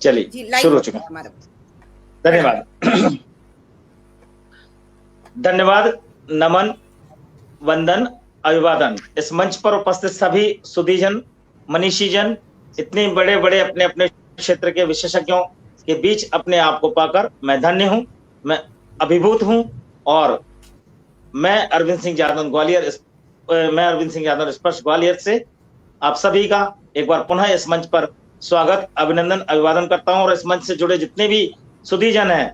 चलिए शुरू हो चुका। धन्यवाद। धन्यवाद, नमन, वंदन, अभिवादन। इस मंच पर उपस्थित सभी सुधीजन, मनीषीजन, इतने बड़े बड़े अपने अपने क्षेत्र के विशेषज्ञों के बीच अपने आप को पाकर मैं धन्य हूं, मैं अभिभूत हूं। और मैं अरविंद सिंह यादव स्पर्श ग्वालियर से आप सभी का एक बार पुनः इस मंच पर स्वागत, अभिनंदन, अभिवादन करता हूं। और इस मंच से जुड़े जितने भी सुधीजन हैं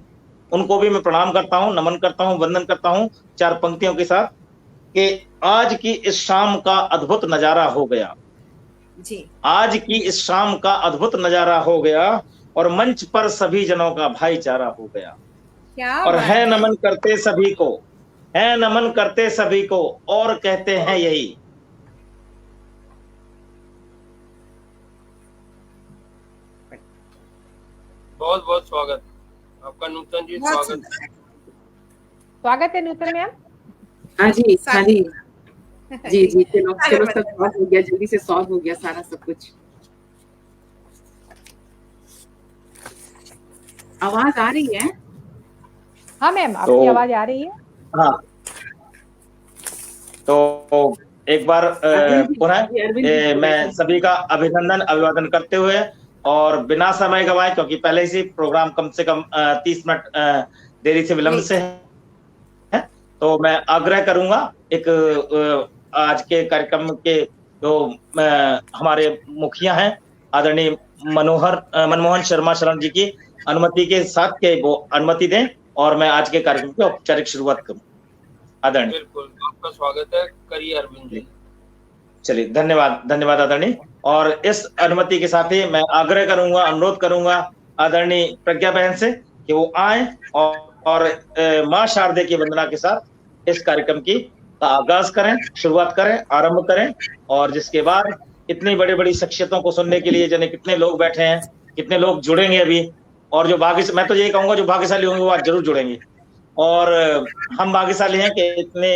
उनको भी मैं प्रणाम करता हूं, नमन करता हूं, वंदन करता हूं चार पंक्तियों के साथ कि आज की इस शाम का अद्भुत नजारा हो गया जी। आज की इस शाम का अद्भुत नजारा हो गया और मंच पर सभी जनों का भाईचारा हो गया। क्या और है नमन करते सभी को, है नमन करते सभी को और कहते हैं यही। बहुत बहुत स्वागत आपका नूतन जी। स्वागत है नूतन मैम। हाँ जी, हाँ जी जी जी। चलो चलो, सब सॉल्व हो गया, जल्दी से सॉल्व हो गया सारा सब कुछ। आवाज आ रही है? हाँ मैम, आपकी आवाज आ रही है। हाँ, तो एक बार पुनः मैं सभी का अभिनंदन, अभिवादन करते हुए और बिना समय गवाए, क्योंकि पहले से प्रोग्राम कम से कम 30 मिनट देरी से विलंब से है, तो मैं आग्रह करूंगा एक आज के कार्यक्रम के जो हमारे मुखिया हैं आदरणीय मनमोहन शर्मा शरण जी की अनुमति के साथ के वो अनुमति दें और मैं आज के कार्यक्रम की औपचारिक शुरुआत करूं। आदरणीय। बिल्कुल, आपका स्वागत है, करिए अरविंद जी। चलिए, धन्यवाद, धन्यवाद आदरणीय। और इस अनुमति के साथ ही मैं आग्रह करूंगा, अनुरोध करूंगा आदरणीय प्रज्ञा बहन से कि वो आए और मां शारदे की वंदना के साथ इस कार्यक्रम की का आगाज करें, शुरुआत करें, आरंभ करें। और जिसके बाद इतनी बड़ी बड़ी शख्सियतों को सुनने के लिए जाने कितने लोग बैठे हैं, कितने लोग जुड़ेंगे अभी, और जो मैं तो यही कहूंगा जो भाग्यशाली होंगे वो आज जरूर जुड़ेंगे। और हम भाग्यशाली हैं कि इतने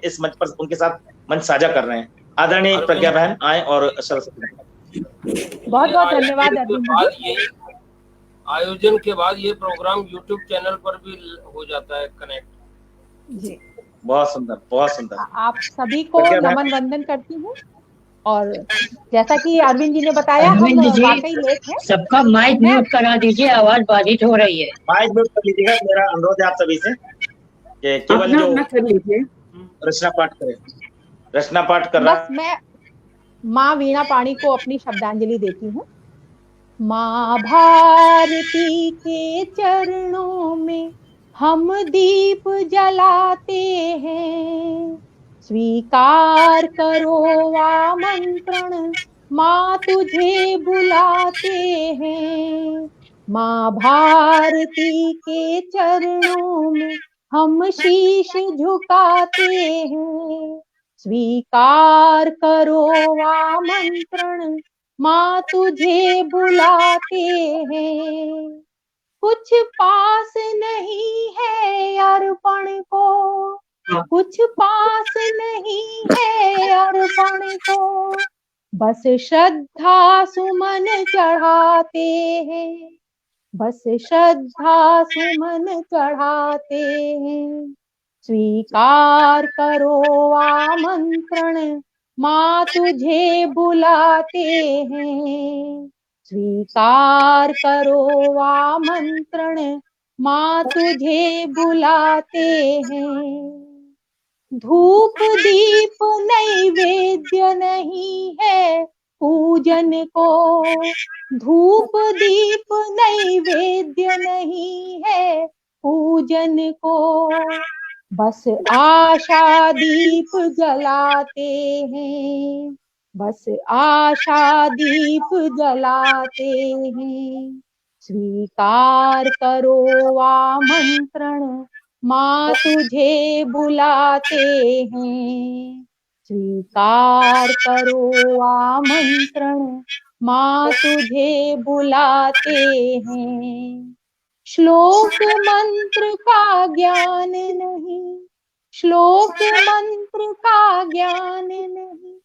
इस मंच पर उनके साथ मंच साझा कर रहे हैं। आदरणीय प्रज्ञा बहन आए और सरस्वती। बहुत बहुत धन्यवाद अरविंद जी। आयोजन के बाद ये प्रोग्राम YouTube चैनल पर भी हो जाता है कनेक्ट जी। बहुत सुंदर, बहुत सुंदर। आप सभी को नमन वंदन करती हूँ। और जैसा कि अरविंद जी ने बताया, हम वाकई लेट हैं। सबका माइक म्यूट करा दीजिए, आवाज बाधित हो रही है। माइक म्यूट कर लीजिएगा, मेरा अनुरोध है आप सभी से कि केवल जो कर लीजिए, रचना पाठ करें। रचना पाठ कर रहा। बस मैं माँ वीणा पाणी को अपनी श्रद्धांजलि देती हूँ। माँ भारती के चरणों में हम दीप जलाते हैं, स्वीकार करो आमंत्रण, माँ तुझे बुलाते हैं। माँ भारती के चरणों में हम शीश झुकाते हैं, स्वीकार करो आमंत्रण, माँ तुझे बुलाते हैं। कुछ पास नहीं है अर्पण को, कुछ पास नहीं है अर्पण को, बस श्रद्धा सुमन चढ़ाते हैं, बस श्रद्धा सुमन चढ़ाते हैं। स्वीकार करो आमंत्रण, माँ तुझे बुलाते हैं, स्वीकार करो आमंत्रण, माँ तुझे बुलाते हैं। धूप दीप नैवेद्य नहीं है पूजन को, धूप दीप नैवेद्य नहीं है पूजन को, बस आशा दीप जलाते हैं, बस आशा दीप जलाते हैं। स्वीकार करो आमंत्रण, माँ तुझे बुलाते हैं, स्वीकार करो आमंत्रण, माँ तुझे बुलाते हैं। श्लोक मंत्र का ज्ञान नहीं, श्लोक मंत्र का ज्ञान नहीं,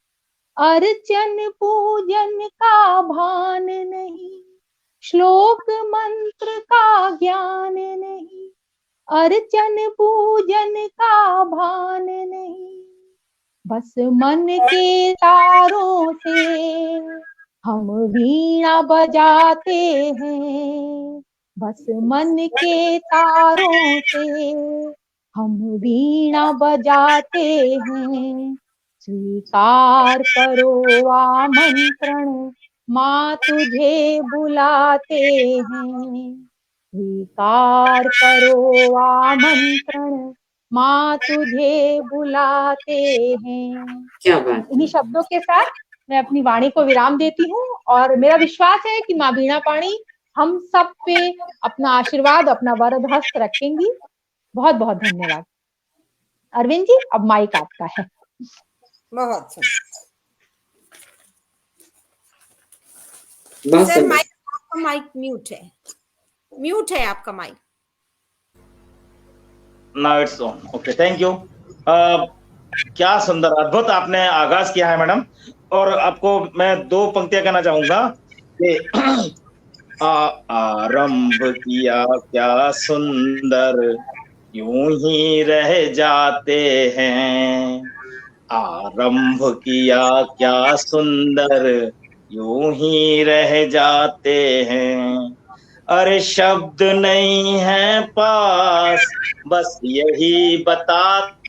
अर्चन पूजन का भान नहीं, श्लोक मंत्र का ज्ञान नहीं, अर्चन पूजन का भान नहीं, बस मन के तारों से हम वीणा बजाते हैं, बस मन के तारों से हम वीणा बजाते हैं। स्वीकार करो आमंत्रण, माँ तुझे बुलाते हैं। स्वीकार करो आमंत्रण, माँ तुझे बुलाते हैं। क्या बात। इन्हीं शब्दों के साथ मैं अपनी वाणी को विराम देती हूँ और मेरा विश्वास है कि माँ वीणा पाणी हम सब पे अपना आशीर्वाद, अपना वरद हस्त रखेंगी। बहुत बहुत धन्यवाद। अरविंद जी, अब माइक आपका है। बहुत बहुत सर, सुंदर। आपका माइक म्यूट है आपका mic. Now it's on. Okay, thank you. क्या सुंदर अद्भुत आपने आगाज किया है मैडम। और आपको मैं 2 पंक्तियां कहना चाहूंगा कि आरंभ किया क्या सुंदर, यूं ही रह जाते हैं। आरंभ किया क्या सुंदर, यूं ही रह जाते हैं। अरे शब्द नहीं है पास, बस यही बताते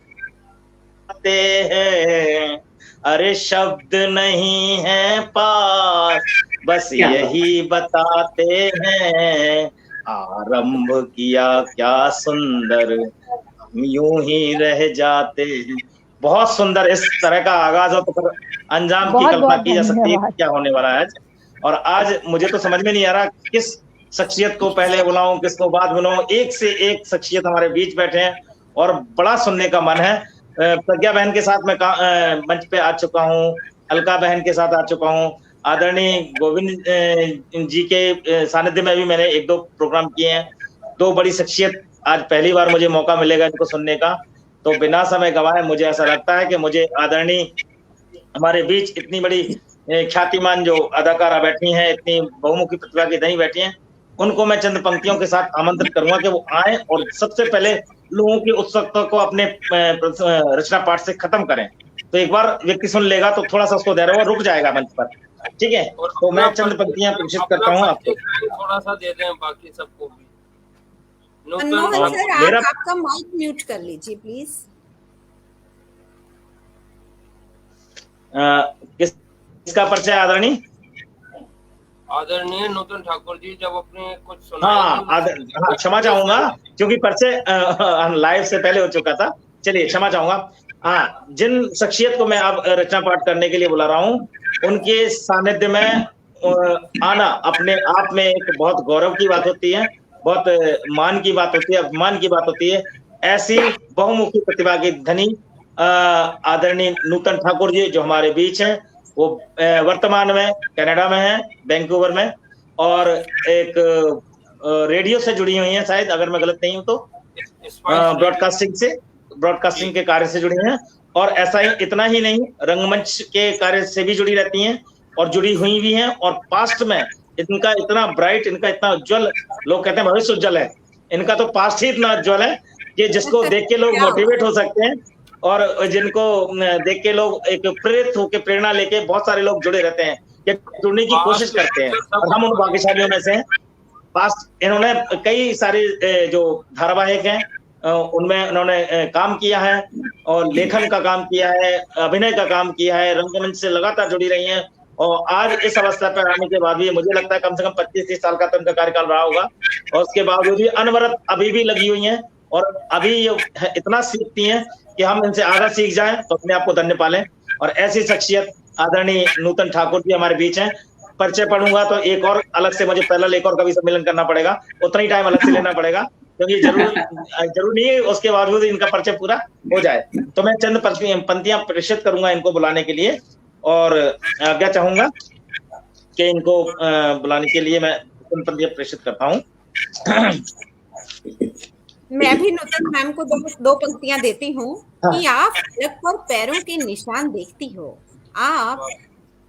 हैं। अरे शब्द नहीं है पास, बस यही बताते हैं। आरंभ किया क्या सुंदर, हम यूं ही रह जाते हैं। बहुत सुंदर। इस तरह का आगाज हो तो फिर अंजाम की कल्पना की जा सकती है क्या होने वाला है आज। और आज मुझे तो समझ में नहीं आ रहा किस शख्सियत को पहले बुलाऊं, किसको बाद बुलाऊं। एक से एक शख्सियत हमारे बीच बैठे हैं और बड़ा सुनने का मन है। प्रज्ञा बहन के साथ मैं मंच पे आ चुका हूँ, अलका बहन के साथ आ चुका हूँ, आदरणीय गोविंद जी के सानिध्य में भी मैंने 1-2 प्रोग्राम किए हैं। 2 बड़ी शख्सियत आज पहली बार मुझे मौका मिलेगा इनको सुनने का। तो बिना समय गवाए मुझे ऐसा लगता है कि मुझे आदरणीय हमारे बीच इतनी बड़ी ख्यातिमान जो अदाकारा बैठी हैं, इतनी बहुमुखी प्रतिभा की धनी बैठी हैं, उनको मैं चंद पंक्तियों के साथ आमंत्रित करूंगा कि वो आए और सबसे पहले लोगों की उत्सुकता को अपने रचना पाठ से खत्म करें। तो एक बार व्यक्ति सुन लेगा तो थोड़ा सा उसको धैर्य हुआ रुक जाएगा मंच पर। ठीक है, तो मैं चंद पंक्तियां प्रेषित करता हूँ आपको। थोड़ा सा दे दें बाकी सबको भी। मनमोहन सर, आपका माइक म्यूट कर लीजिए प्लीज। किसका परिचय आदरणीय? आदरणीय नूतन ठाकुर जी जब अपने कुछ सुना। हाँ, क्षमा चाहूंगा क्योंकि परिचय लाइव से पहले हो चुका था। चलिए क्षमा चाहूंगा। हाँ, जिन शख्सियत को मैं अब रचना पाठ करने के लिए बुला रहा हूँ, उनके सानिध्य में आना अपने आप में एक बहुत गौरव की बात होती है, बहुत मान की बात होती है, अभिमान की बात होती है। ऐसी बहुमुखी प्रतिभा की धनी आदरणीय नूतन ठाकुर जी जो हमारे बीच हैं, वो वर्तमान में कनाडा में है, वैंकूवर में, और एक रेडियो से जुड़ी हुई हैं शायद, अगर मैं गलत नहीं हूं तो, ब्रॉडकास्टिंग के कार्य से जुड़ी हैं। और ऐसा ही इतना ही नहीं, रंगमंच के कार्य से भी जुड़ी रहती हैं और जुड़ी हुई भी हैं। और पास्ट में इनका इतना ब्राइट, इनका इतना उज्जवल, लोग कहते हैं भविष्य उज्जवल है, इनका तो पास्ट ही इतना उज्जवल है कि जिसको देख के लोग मोटिवेट हो सकते हैं और जिनको देख के लोग एक प्रेरित होकर प्रेरणा लेके बहुत सारे लोग जुड़े रहते हैं या जुड़ने की कोशिश करते हैं। और हम उन भाग्यशालियों में से हैं। पास्ट इन्होंने कई सारे जो धारावाहिक हैं उनमें उन्होंने काम किया है और लेखन का काम किया है, अभिनय का काम किया है, रंगमंच से लगातार जुड़ी रही हैं। और आज इस अवस्था पर आने के बाद भी मुझे लगता है कम से कम 25-30 साल का तो उनका कार्यकाल रहा होगा, और उसके बावजूद भी अनवरत अभी भी लगी हुई हैं और अभी ये इतना सीखती हैं कि हम इनसे आधा सीख जाएं तो अपने आप को धन्य पालें। और ऐसी शख्सियत आदरणीय नूतन ठाकुर जी हमारे बीच हैं। परिचय पढ़ूंगा तो एक और अलग से मुझे पहला एक और कवि सम्मेलन करना पड़ेगा, उतना ही टाइम अलग से लेना पड़ेगा, क्योंकि जरूर नहीं है उसके बावजूद इनका परिचय पूरा हो जाए। तो मैं चंद पंक्तियां प्रेषित करूंगा इनको बुलाने के लिए, और आज्ञा चाहूंगा कि इनको बुलाने के लिए मैं पंक्तियां प्रेषित करता हूँ। मैं भी नूतन मैम को दो पंक्तियां देती हूँ। कि आप फलक पर पैरों के निशान देखती हो, आप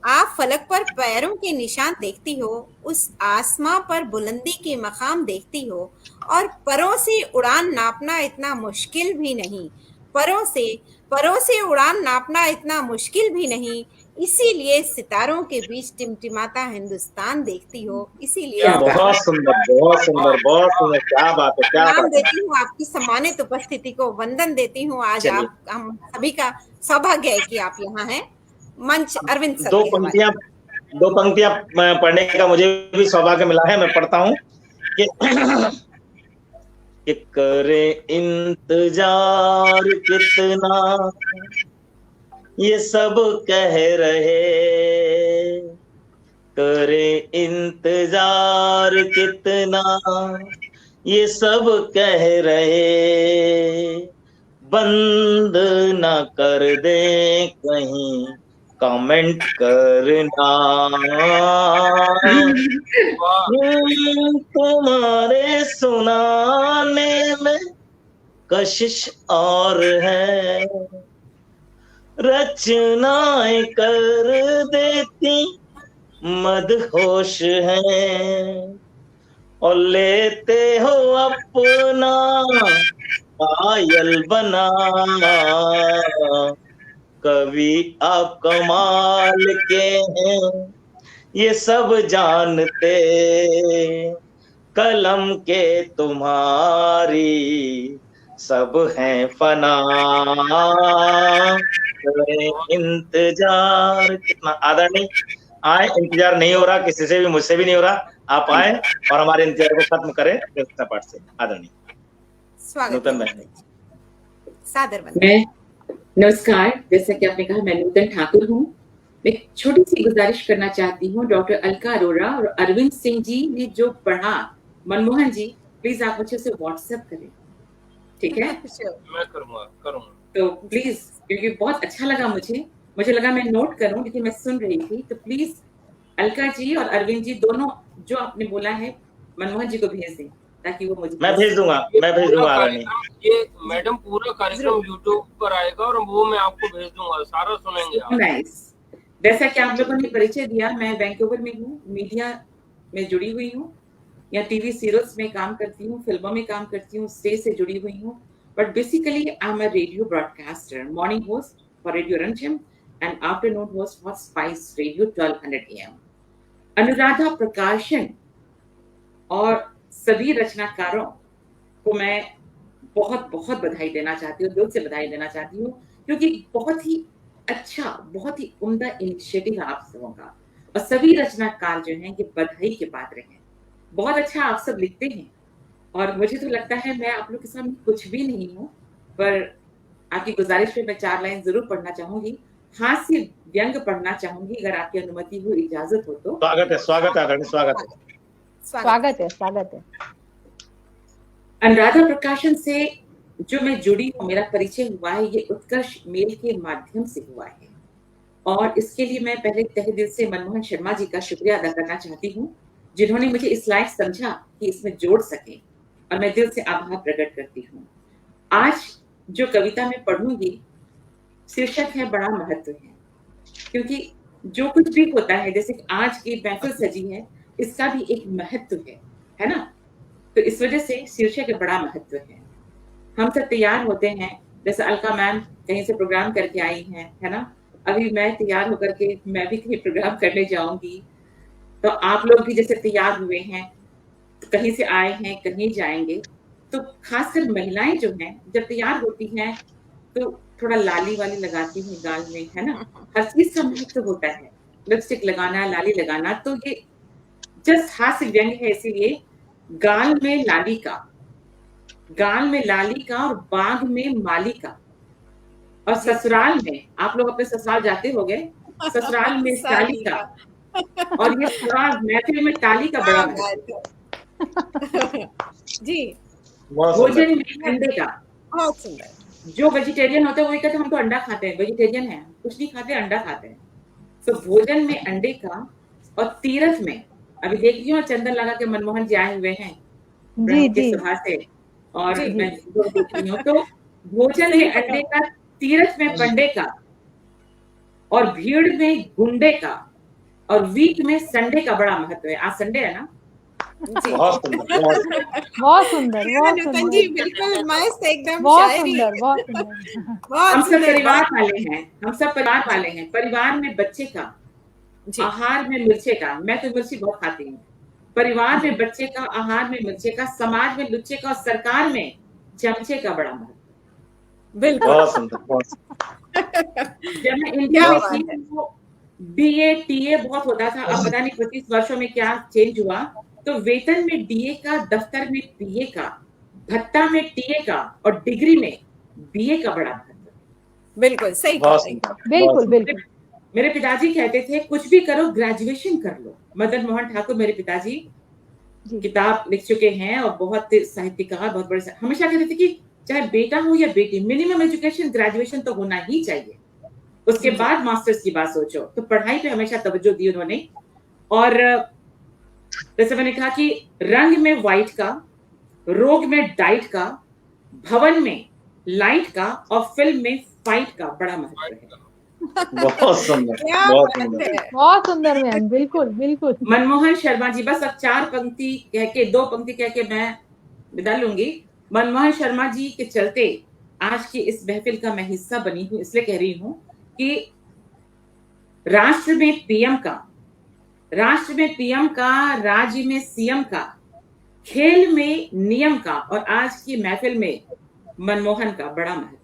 आप फलक पर पैरों के निशान देखती हो, उस आसमां पर बुलंदी के मकाम देखती हो, और परों से उड़ान नापना इतना मुश्किल भी नहीं, परों से उड़ान नापना इतना मुश्किल भी नहीं, इसीलिए सितारों के बीच टिमटिमाता हिंदुस्तान देखती हो, इसीलिए बहुत सुंदर, बहुत सुंदर, बहुत सुंदर, क्या बात है, क्या नाम बात है। देती हूँ, आपकी सम्मानित उपस्थिति को वंदन देती हूँ। आज चलिए। आप हम सभी का सौभाग्य है कि आप यहाँ हैं। मंच अरविंद सर दो के हवाले। पंक्तियां पढ़ने का मुझे भी सौभाग्य मिला है। मैं पढ़ता हूँ कि करे इंतजार कितना ये सब कह रहे, करे इंतजार कितना ये सब कह रहे, बंद ना कर दे कहीं कमेंट करना, तुम्हारे सुनाने में कशिश और है, रचनाएं कर देती मदहोश है, और लेते हो अपना पायल बना, कवि आप कमाल के हैं ये सब जानते, कलम के तुम्हारी सब हैं फना, इंतजार कितना। आदरणीय आए, इंतजार नहीं हो रहा किसी से भी, मुझसे भी नहीं हो रहा, आप आए और हमारे इंतजार को खत्म करें व्यवस्था पाठ से। आदरणीय स्वागत नूतन है, सादर वंदन। मैं नमस्कार, जैसा कि आपने कहा, मैं नूतन ठाकुर हूँ। मैं एक छोटी सी गुजारिश करना चाहती हूँ। डॉक्टर अलका अरोड़ा और अरविंद सिंह जी ने जो पढ़ा, मनमोहन जी प्लीज आप मुझे उसे व्हाट्सएप करें, ठीक है? मैं करूँगा। तो प्लीज, क्योंकि बहुत अच्छा लगा मुझे लगा मैं नोट करूं, लेकिन मैं सुन रही थी। तो प्लीज अलका जी और अरविंद जी दोनों जो आपने बोला है मनमोहन जी को भेज दें, ताकि वो मुझे मैं भेज दूंगा। ये मैडम पूरा कार्यक्रम यूट्यूब पर आएगा और वो मैं आपको भेज दूंगा, सारा सुनेंगे आप। नाइस। जैसा कि आप लोगों ने परिचय दिया, मैं वैंकूवर में हूँ, मीडिया में जुड़ी हुई हूँ, या टीवी सीरियल्स में काम करती हूँ, फिल्मों में काम करती हूँ, स्टेज से जुड़ी हुई हूँ। But basically, I'm a radio broadcaster, morning host for Radio Ranjam and afternoon host for Spice Radio 1200 AM. Anuradha प्रकाशन और सभी रचनाकारों को मैं बहुत बहुत बधाई देना चाहती हूँ, दिल से बधाई देना चाहती हूँ, क्योंकि बहुत ही अच्छा, बहुत ही उम्दा इनिशिएटिव है आप सबों का। और सभी रचनाकार जो हैं ये बधाई के पात्र हैं। बहुत अच्छा आप सब लिखते हैं, और मुझे तो लगता है मैं आप लोग के सामने कुछ भी नहीं हूँ, पर आपकी गुजारिश पे मैं 4 लाइन जरूर पढ़ना चाहूंगी। हास्य व्यंग पढ़ना चाहूंगी, अगर आपकी अनुमति हो, इजाजत हो तो। स्वागत है। अनुराधा प्रकाशन से जो मैं जुड़ी हूँ, मेरा परिचय हुआ है, ये उत्कर्ष मेल के माध्यम से हुआ है, और इसके लिए मैं पहले तहे दिल से मनमोहन शर्मा जी का शुक्रिया अदा करना चाहती हूँ, जिन्होंने मुझे इस लायक समझा कि इसमें जोड़ सके, और मैं दिल से आभार प्रकट करती हूँ। आज जो कविता मैं पढ़ूंगी, शीर्षक है बड़ा महत्व है, क्योंकि जो कुछ भी होता है, जैसे कि आज की महफिल सजी है, इसका भी एक महत्व है ना? तो इस वजह से शीर्षक बड़ा महत्व है। हम सब तैयार होते हैं, जैसे अलका मैम कहीं से प्रोग्राम करके आई हैं, है ना? अभी मैं तैयार होकर के मैं भी कहीं प्रोग्राम करने जाऊंगी, तो आप लोग भी जैसे तैयार हुए हैं, कहीं से आए हैं, कहीं जाएंगे, तो खासकर महिलाएं जो हैं जब तैयार होती हैं तो थोड़ा लाली वाली लगाती हैं गाल में, है ना? हर चीज का महत्व होता है, लिपस्टिक लगाना, लाली लगाना, तो ये जस्ट हास्य व्यंग है, इसीलिए गाल में लाली का और बाग में माली का, और ससुराल में, आप लोग अपने ससुराल जाते होंगे, ससुराल में साली का, और ये ससुराल महफिल में ताली का बड़ा महत्व जी। भोजन में अंडे का, बहुत सुंदर। जो वेजिटेरियन होते हैं वही कहते हैं हम तो अंडा खाते हैं, वेजिटेरियन है, कुछ नहीं खाते, अंडा खाते हैं। तो भोजन में अंडे का, और तीरथ में, अभी देख रही हूँ चंदन लगा के मनमोहन जी आए हुए हैं जी सभा से, और मैं देख रही हूँ, तो भोजन में अंडे का, तीरथ में पंडे का, और भीड़ में गुंडे का, और वीक में संडे का बड़ा महत्व है। आज संडे है ना? जी बहुत सुंदर, बहुत सुंदर। बहुत सुंदर, बहुत नूतन जी सुंदर, बिल्कुल मस्त एकदम बहुत शायरी सुंदर, बहुत सुंदर। हम बहुत सब सुंदर परिवार वाले हैं, हम सब परिवार वाले हैं। परिवार में बच्चे का, जी आहार में मिर्चे का, मैं तो मिर्ची बहुत खाती हूँ। परिवार में बच्चे का, आहार में मिर्चे का, समाज में लुच्चे का और सरकार में चमचे का बड़ा महत्व। बिल्कुल बहुत सुंदर, बहुत सुंदर। जब मैं क्या इंडिया में बात थी है। तो BA TA बहुत होता था। अब पता नहीं 25 वर्षों में क्या चेंज हुआ। तो वेतन में DA का, दफ्तर में PA का, भत्ता में TA का और डिग्री में BA का बड़ा महत्व। बिल्कुल सही कह बहुत रही सुंदर, बहुत बिल्कुल सुंदर। बिल्कुल। मेरे पिताजी कहते थे कुछ भी करो ग्रेजुएशन कर लो। मदन मोहन ठाकुर मेरे पिताजी जी किताब लिख चुके हैं और बहुत साहित्यकार, बहुत बड़े हमेशा कहते थे कि चाहे बेटा हो या बेटी, मिनिमम एजुकेशन ग्रेजुएशन तो होना ही चाहिए, उसके बाद मास्टर्स की बात सोचो। तो पढ़ाई पे हमेशा तवज्जो दी उन्होंने। और जैसे मैंने कहा कि रंग में व्हाइट का, रोग में डाइट का, भवन में लाइट का और फिल्म में फाइट का बड़ा महत्व है। बहुत सुंदर, क्या बहुत बात सुंदर। है। बहुत सुंदर मैम, बिल्कुल बिल्कुल। मनमोहन शर्मा जी, बस अब 4 पंक्ति कह के, 2 पंक्ति कह के मैं विदा लूंगी। मनमोहन शर्मा जी के चलते आज की इस महफिल का मैं हिस्सा बनी हूं, इसलिए कह रही हूं कि राष्ट्र में PM का, राष्ट्र में PM का, राज्य में CM का, खेल में नियम का और आज की महफिल में मनमोहन का बड़ा महत्व।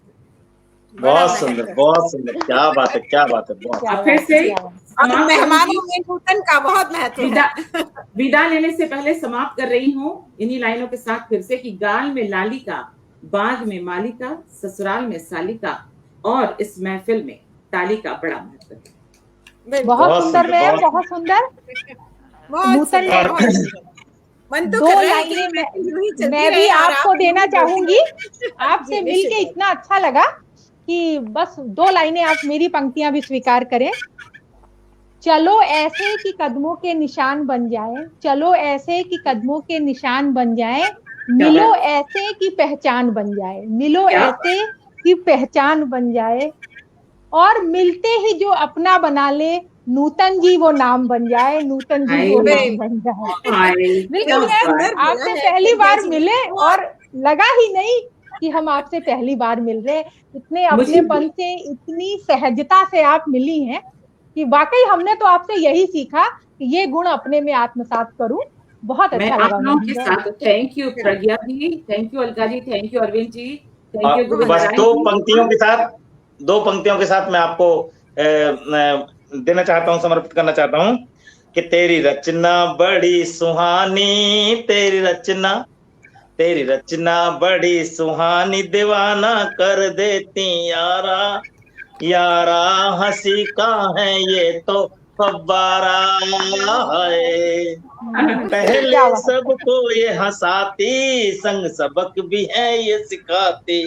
बहुत सुंदर, बहुत सुंदर। क्या बात है, क्या बात है, बहुत। क्या अब फिर बात से है, क्या बात है। और समाप्त मेहमानों करूंगी। में नूतन का बहुत महत्व है। विदा लेने से पहले समाप्त कर रही हूँ इन्हीं लाइनों के साथ फिर से कि गाल में लाली का, बाग में माली का, ससुराल में साली का और इस महफिल में ताली का बड़ा महत्व है। बिल्कुल, बहुत बहुत सुंदर सुंदर, मैम, बहुत बहुत सुंदर। बहुत नूतन सुंदर, और- बहुत सुंदर। मन तो दो कर रहा है कि लाइनें यूं ही चलती मैं भी रहे और आपको आप देना यूं ही चाहूंगी। बोलते रहे। आपसे जी, मिलके निश्चित। इतना अच्छा लगा कि बस 2 लाइनें आप मेरी पंक्तियां भी स्वीकार करें। चलो ऐसे कि कदमों के निशान बन जाए, चलो ऐसे कि कदमों के निशान बन जाए, मिलो बात? ऐसे कि पहचान बन जाए, मिलो क्या? ऐसे कि पहचान बन जाए, और मिलते ही जो अपना बना ले, नूतन जी वो नाम बन जाए, नूतन जी वो हाय, नाम बन जाए। हाय, क्या बिल्कुल मैम, बात। सुंदर बोला आपसे है पहली प्रज्ञा बार जी ने। मिले बहुत और लगा ही नहीं कि हम आपसे पहली बार मिल रहे हैं। इतने मुझे अपनेपन से, इतनी सहजता से आप मिली हैं कि वाकई हमने तो आपसे यही सीखा कि ये गुण अपने में आत्मसात करूं। बहुत मैं अच्छा आप लगा लोगों के मैम। साथ। Thank you Pragya ji, thank you Alka ji, thank you Arvind ji, thank you बस नारायण दो जी। पंक्तियों के साथ, 2 पंक्तियों के साथ मैं आपको देना चाहता हूं, समर्पित करना चाहता हूं कि तेरी रचना बड़ी सुहानी, तेरी रचना बड़ी सुहानी, दीवाना कर देती यारा, यारा हंसी का है ये तो फव्वारा है। पहले क्या बात है। सबको ये हंसाती, संग सबक भी है ये सिखाती,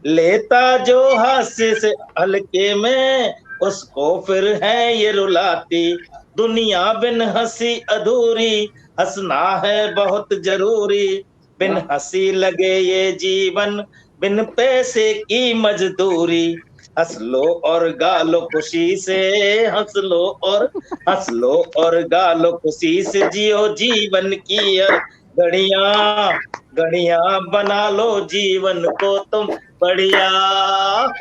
लेता जो हास्य से हल्के में, उसको फिर है ये रुलाती। दुनिया बिन हंसी अधूरी, हंसना है बहुत जरूरी, बिन हंसी लगे ये जीवन, बिन पैसे की मजदूरी। हंस लो और गा लो खुशी से, हंस लो और हंस लो और गा लो खुशी से, जियो जीवन की घड़ियां घड़ियां, बना लो जीवन को तुम बढ़िया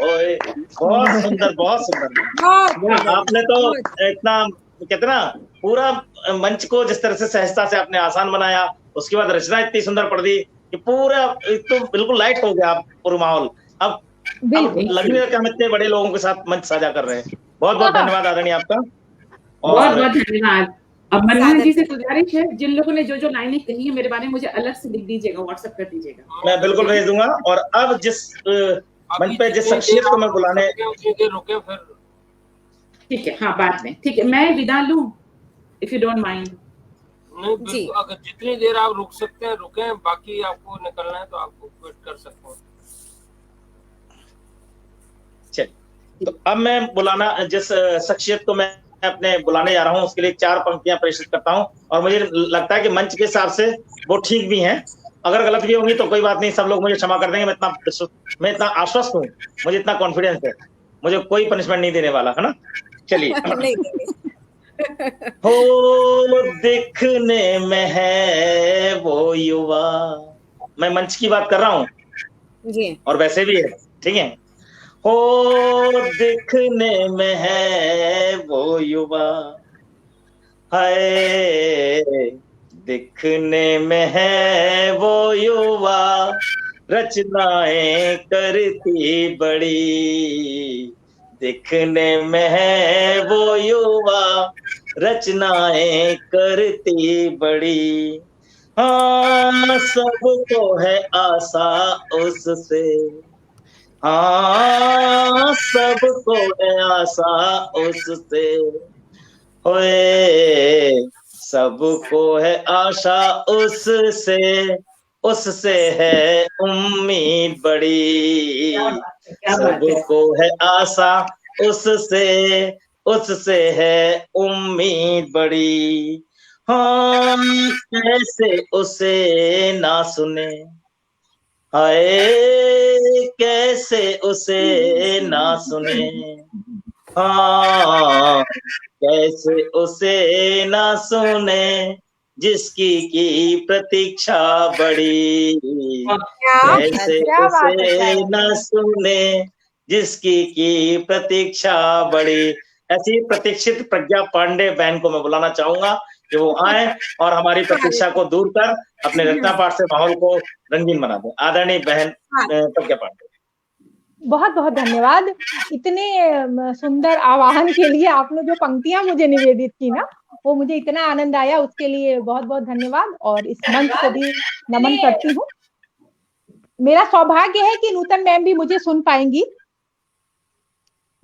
होए। बहुत सुंदर, बहुत सुंदर। बहुत सुंदर, आपने तो बहुत। इतना कितना पूरा मंच को जिस तरह से सहजता से आपने आसान बनाया, उसके बाद रचना इतनी सुंदर पढ़ दी कि पूरा तो बिल्कुल लाइट हो गया पूरा माहौल। अब बिल्कुल लग नहीं रहा कि हम इतने बड़े लोगों के साथ मंच साझा कर रहे हैं। बहुत बहुत धन्यवाद आदरणीय आपका। बहुत और बहुत धन्यवाद। अब मनमोहन जी से गुजारिश है, जिन लोगों ने जो जो लाइनें कही है मेरे बारे में, मुझे अलग से लिख दीजिएगा, व्हाट्सएप कर दीजिएगा। मैं बिल्कुल भेज दूंगा। और अब जिस मंच पे जिस शख्सियत को मैं बुलाने, उतनी देर रुके फिर। ठीक है, हाँ बाद में, ठीक है, मैं विदा लूं इफ यू डोंट माइंड। नहीं बिल्कुल, अगर जितनी देर आप रुक सकते हैं रुकें, बाकी आपको निकलना है तो आपको क्विट कर सकते हैं। चलिए, तो अब मैं बुलाना जिस शख्सियत को मैं अपने बुलाने जा रहा हूं, उसके लिए 4 पंक्तियां प्रेषित करता हूं, और मुझे लगता है कि मंच के हिसाब से वो ठीक भी हैं। अगर गलत भी होंगी तो कोई बात नहीं, सब लोग मुझे क्षमा कर देंगे। मैं इतना आश्वस्त हूँ, मुझे इतना कॉन्फिडेंस है, मुझे कोई पनिशमेंट नहीं देने वाला है ना। चलिए नहीं, हो दिखने में है वो युवा, मैं मंच की बात कर रहा हूँ जी। और वैसे भी है, ठीक है। हो दिखने में है वो युवा, हाय दिखने में है वो युवा, रचनाएं करती बड़ी, दिखने में है वो युवा, रचनाएं करती बड़ी। हाँ सबको है आशा उससे, हाँ सबको है आशा उससे, होए सबको है आशा उससे, उससे है उम्मीद बड़ी, क्या बात है। सबको है आशा उससे, उससे है उम्मीद बड़ी। हाँ कैसे उसे ना सुने, हाय कैसे उसे ना सुने, हाँ कैसे उसे ना सुने, जिसकी की प्रतीक्षा बड़ी, क्या कैसे क्या बात है, क्या उसे बात ना है। सुने, जिसकी की प्रतीक्षा बड़ी। ऐसी प्रतीक्षित प्रज्ञा पांडे बहन को मैं बुलाना चाहूंगा कि वो आए और हमारी प्रतीक्षा को दूर कर अपने रचना पाठ से माहौल को रंगीन बना दें। आदरणीय बहन प्रज्ञा पांडे। बहुत बहुत धन्यवाद। इतने सुंदर आवाहन के लिए आपने जो पंक्तियां मुझे निवेदित की ना, वो मुझे इतना आनंद आया, उसके लिए बहुत बहुत धन्यवाद। और इस मंच को भी नमन करती हूँ। मेरा सौभाग्य है कि नूतन मैम भी मुझे सुन पाएंगी।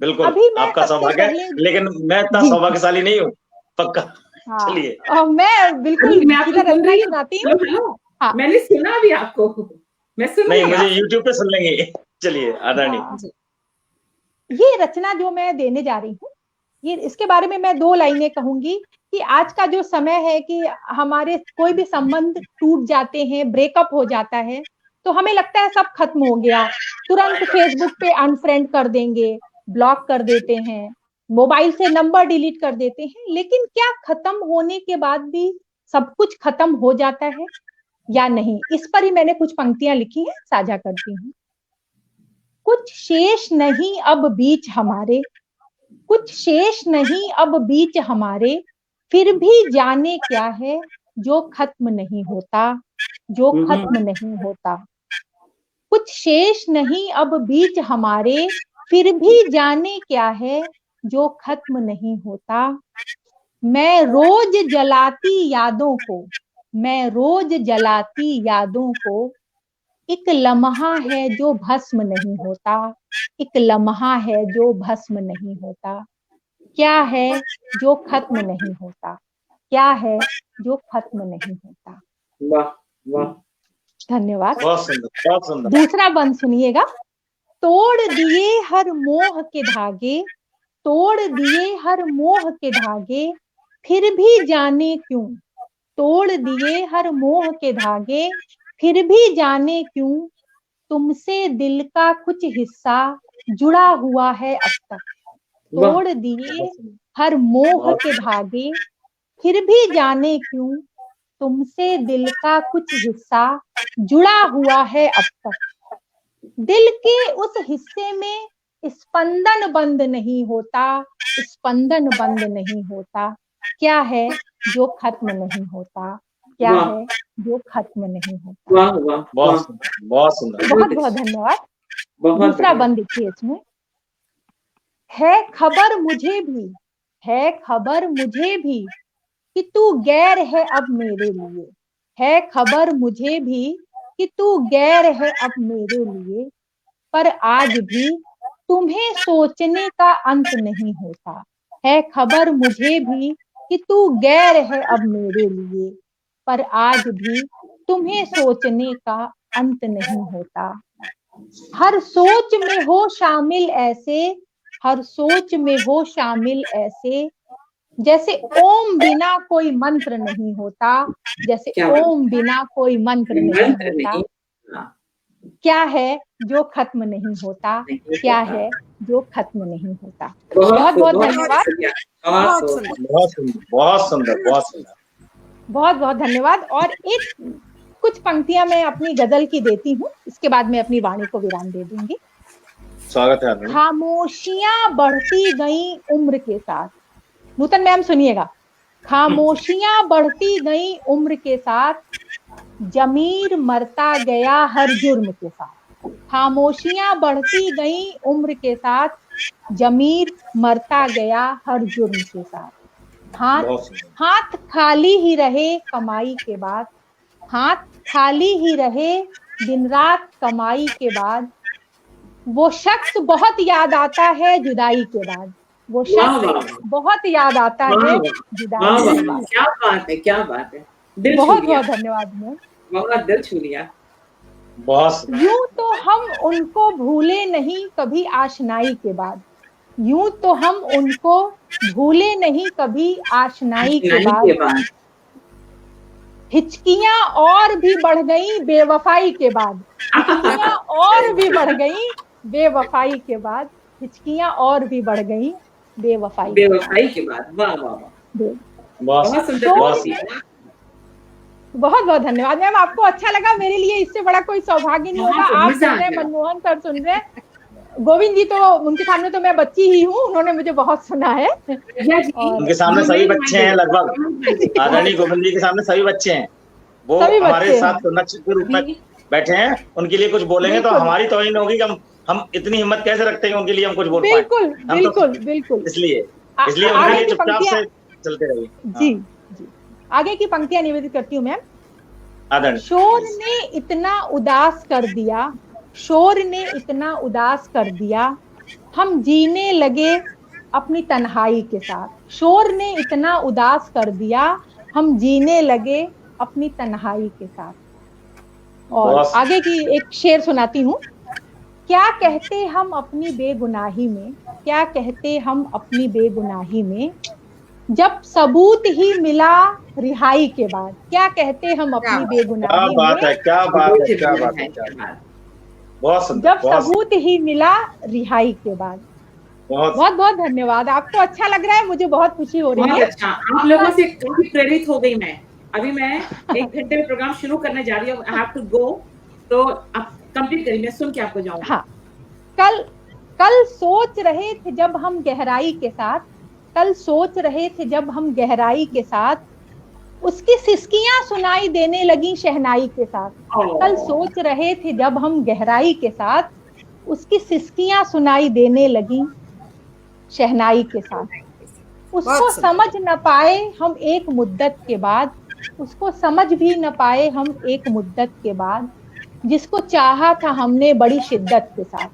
बिल्कुल अभी मैं आपका सबसे सौभाग्य है, पहले लेकिन मैं इतना जी सौभाग्यशाली नहीं हूँ, पक्का। हाँ, चलिए और मैं बिल्कुल मैं आपको सीधा सुन रचना रही हूँ। सुनाती हूँ। हेलो हेलो, हाँ मैंने सुना भी आपको, मैं सुन नहीं, रही हूँ मुझे आपको। YouTube पे सुन लेंगे। चलिए आदरणीय। हाँ, ये रचना जो मैं देने जा रही हूँ, ये इसके बारे में मैं 2 लाइनें कहूंगी कि आज का जो समय है कि हमारे कोई भी संबंध टूट जाते हैं, ब्रेकअप हो जाता है, तो हमें लगता है सब खत्म हो गया, तुरंत फेसबुक पे अनफ्रेंड कर देंगे, ब्लॉक कर देते हैं, मोबाइल से नंबर डिलीट कर देते हैं। लेकिन क्या खत्म होने के बाद भी सब कुछ खत्म हो जाता है या नहीं? इस पर ही मैंने कुछ पंक्तियां लिखी हैं, साझा करती हूँ। कुछ शेष नहीं अब बीच हमारे, कुछ शेष नहीं अब बीच हमारे, फिर भी जाने क्या है जो खत्म नहीं होता, जो खत्म नहीं होता। कुछ शेष नहीं अब बीच हमारे, फिर भी जाने क्या है जो खत्म नहीं होता। मैं रोज जलाती यादों को, मैं रोज जलाती यादों को, एक लम्हा है जो भस्म नहीं होता, एक लम्हा है जो भस्म नहीं होता। क्या है जो खत्म नहीं होता, क्या है जो खत्म नहीं होता। वाह वाह, धन्यवाद। बहुत सुंदर, बहुत सुंदर। दूसरा बंद सुनिएगा। तोड़ दिए हर मोह के धागे, तोड़ दिए हर मोह के धागे, फिर भी जाने क्यों, तोड़ दिए हर मोह के धागे, फिर भी जाने क्यों, तुमसे दिल का कुछ हिस्सा जुड़ा हुआ है अब तक। वाह तोड़ दिए हर मोह बहुत के धागे, फिर भी जाने क्यों, तुमसे दिल का कुछ हिस्सा जुड़ा हुआ है अब तक। दिल के उस हिस्से में स्पंदन बंद नहीं होता, स्पंदन बंद नहीं होता। क्या है जो खत्म नहीं होता, क्या वाह है जो खत्म नहीं होता। वाह वाह बहुत वाह, सुंदर, बहुत सुंदर। बहुत बहुत धन्यवाद। बहुत दूसरा बढ़िया। बंद देखिए इसमें। है खबर मुझे भी, है खबर मुझे भी कि तू गैर है अब मेरे लिए, है खबर मुझे भी कि तू गैर है अब मेरे लिए, पर आज भी तुम्हें सोचने का अंत नहीं होता। है खबर मुझे भी कि तू गैर है अब मेरे लिए, पर आज भी तुम्हें सोचने का अंत नहीं होता। हर सोच में हो शामिल ऐसे, हर सोच में हो शामिल ऐसे, जैसे ओम बिना कोई मंत्र नहीं होता, जैसे क्या बात, ओम बिना कोई मंत्र नहीं मंत्र होता। नहीं। हाँ, क्या है जो खत्म नहीं होता, क्या है जो खत्म नहीं होता। बहुत बहुत बहुत बहुत धन्यवाद, शुक्रिया, बहुत बहुत सुंदर। बहुत सुंदर, बहुत सुंदर, बहुत सुंदर। बहुत बहुत धन्यवाद। और एक कुछ पंक्तियां मैं अपनी गजल की देती हूँ, इसके बाद मैं अपनी वाणी को विराम दे दूंगी। स्वागत है आदरणीय। खामोशियां बढ़ती गई उम्र के साथ, नूतन मैम सुनिएगा। खामोशियां बढ़ती गई उम्र के साथ, जमीर मरता गया हर जुर्म के साथ। खामोशियां बढ़ती गई उम्र के साथ, जमीर मरता गया हर जुर्म के साथ। हाथ बहुत सुंदर। हाथ खाली ही रहे कमाई के बाद, हाथ खाली ही रहे दिन रात कमाई के बाद, वो शख्स बहुत याद आता है जुदाई के बाद, वो वाह, वाह, शख्स बहुत याद आता है वाह, जुदाई वाह, के वाह, बाद। क्या बात है, क्या बात है, दिल छू बहुत लिया, बहुत धन्यवाद मैम। बहुत दिल छू लिया। बहुत सुंदर। यूं तो हम उनको भूले नहीं कभी आशनाई के बाद, यूं तो हम उनको भूले नहीं कभी आशनाई के नहीं के बाद। बाद हिचकियां और भी बढ़ गई बेवफाई के बाद, हिचकियां और भी बढ़ गई बेवफाई के बाद, हिचकियां और भी बढ़ गई बेवफाई के बाद। बेवफाई के बाद, वाह वाह वाह, बहुत बहुत सुंदर, तो- बहुत बहुत सुंदर। बहुत बहुत धन्यवाद मैम, आपको अच्छा लगा। मेरे लिए इससे बड़ा कोई सौभाग्य नहीं होगा। बहुत आप मजा सुन रहे हैं, आया। मनमोहन सर सुन रहे हैं, गोविंद जी तो उनके सामने तो मैं बच्ची ही हूँ, उन्होंने मुझे बहुत सुना है। भैया जी, और उनके सामने सभी बच्चे हैं लगभग। आदरणीय गोविंद जी के सामने सभी बच्चे हैं, वो सभी बच्चे हमारे हैं। साथ सुन्नत के रूप में बैठे हैं। उनके लिए कुछ बोलेंगे तो बिल्कुल। हमारी तौहीन होगी कि हम इतनी हिम्मत कैसे रखते हैं कि उनके लिए हम कुछ बोल पाए। बिल्कुल हम तो बिल्कुल बिल्कुल। इसलिए आगे उनके लिए की चुपचाप पंक्तियां, से चलते रहिए। जी जी, आगे की पंक्तियां निवेदित करती हूँ मैम। आदरणीय। शोर ने इतना उदास कर दिया, शोर ने इतना उदास कर दिया, हम जीने लगे अपनी तन्हाई के साथ। शोर ने इतना उदास कर दिया, हम जीने लगे अपनी तन्हाई के साथ। और बहुत- आगे की एक शेर सुनाती हूँ। क्या कहते हम अपनी बेगुनाही में, क्या कहते हम अपनी बेगुनाही में, जब सबूत ही मिला रिहाई के बाद। क्या कहते हम अपनी क्या बेगुनाही बात है, में, क्या बात है, क्या बात है, क्या बात है। बहुत सुंदर, जब बहुत सबूत ही मिला रिहाई के बाद। बहुत बहुत बहुत धन्यवाद। आपको अच्छा लग रहा है, मुझे बहुत खुशी हो रही बहुत है। अच्छा, आप लोगों से काफी प्रेरित हो गई मैं। अभी मैं 1 घंटे में प्रोग्राम शुरू करने जा रही हूँ, आई हैव टू गो, तो आप कंप्लीट करिए, मैं सुन के आपको जाऊंगी। हाँ, कल सोच रहे थे जब हम गहराई के साथ, कल सोच रहे थे जब हम गहराई के साथ, उसकी सिसकियां सुनाई देने लगी शहनाई के साथ। कल सोच रहे थे जब हम गहराई के साथ, उसकी सिसकियां सुनाई देने लगी शहनाई के साथ। उसको बहुत सुंदर। समझ न पाए हम एक मुद्दत के बाद, उसको समझ भी न पाए हम एक मुद्दत के बाद, जिसको चाहा था हमने बड़ी शिद्दत के साथ।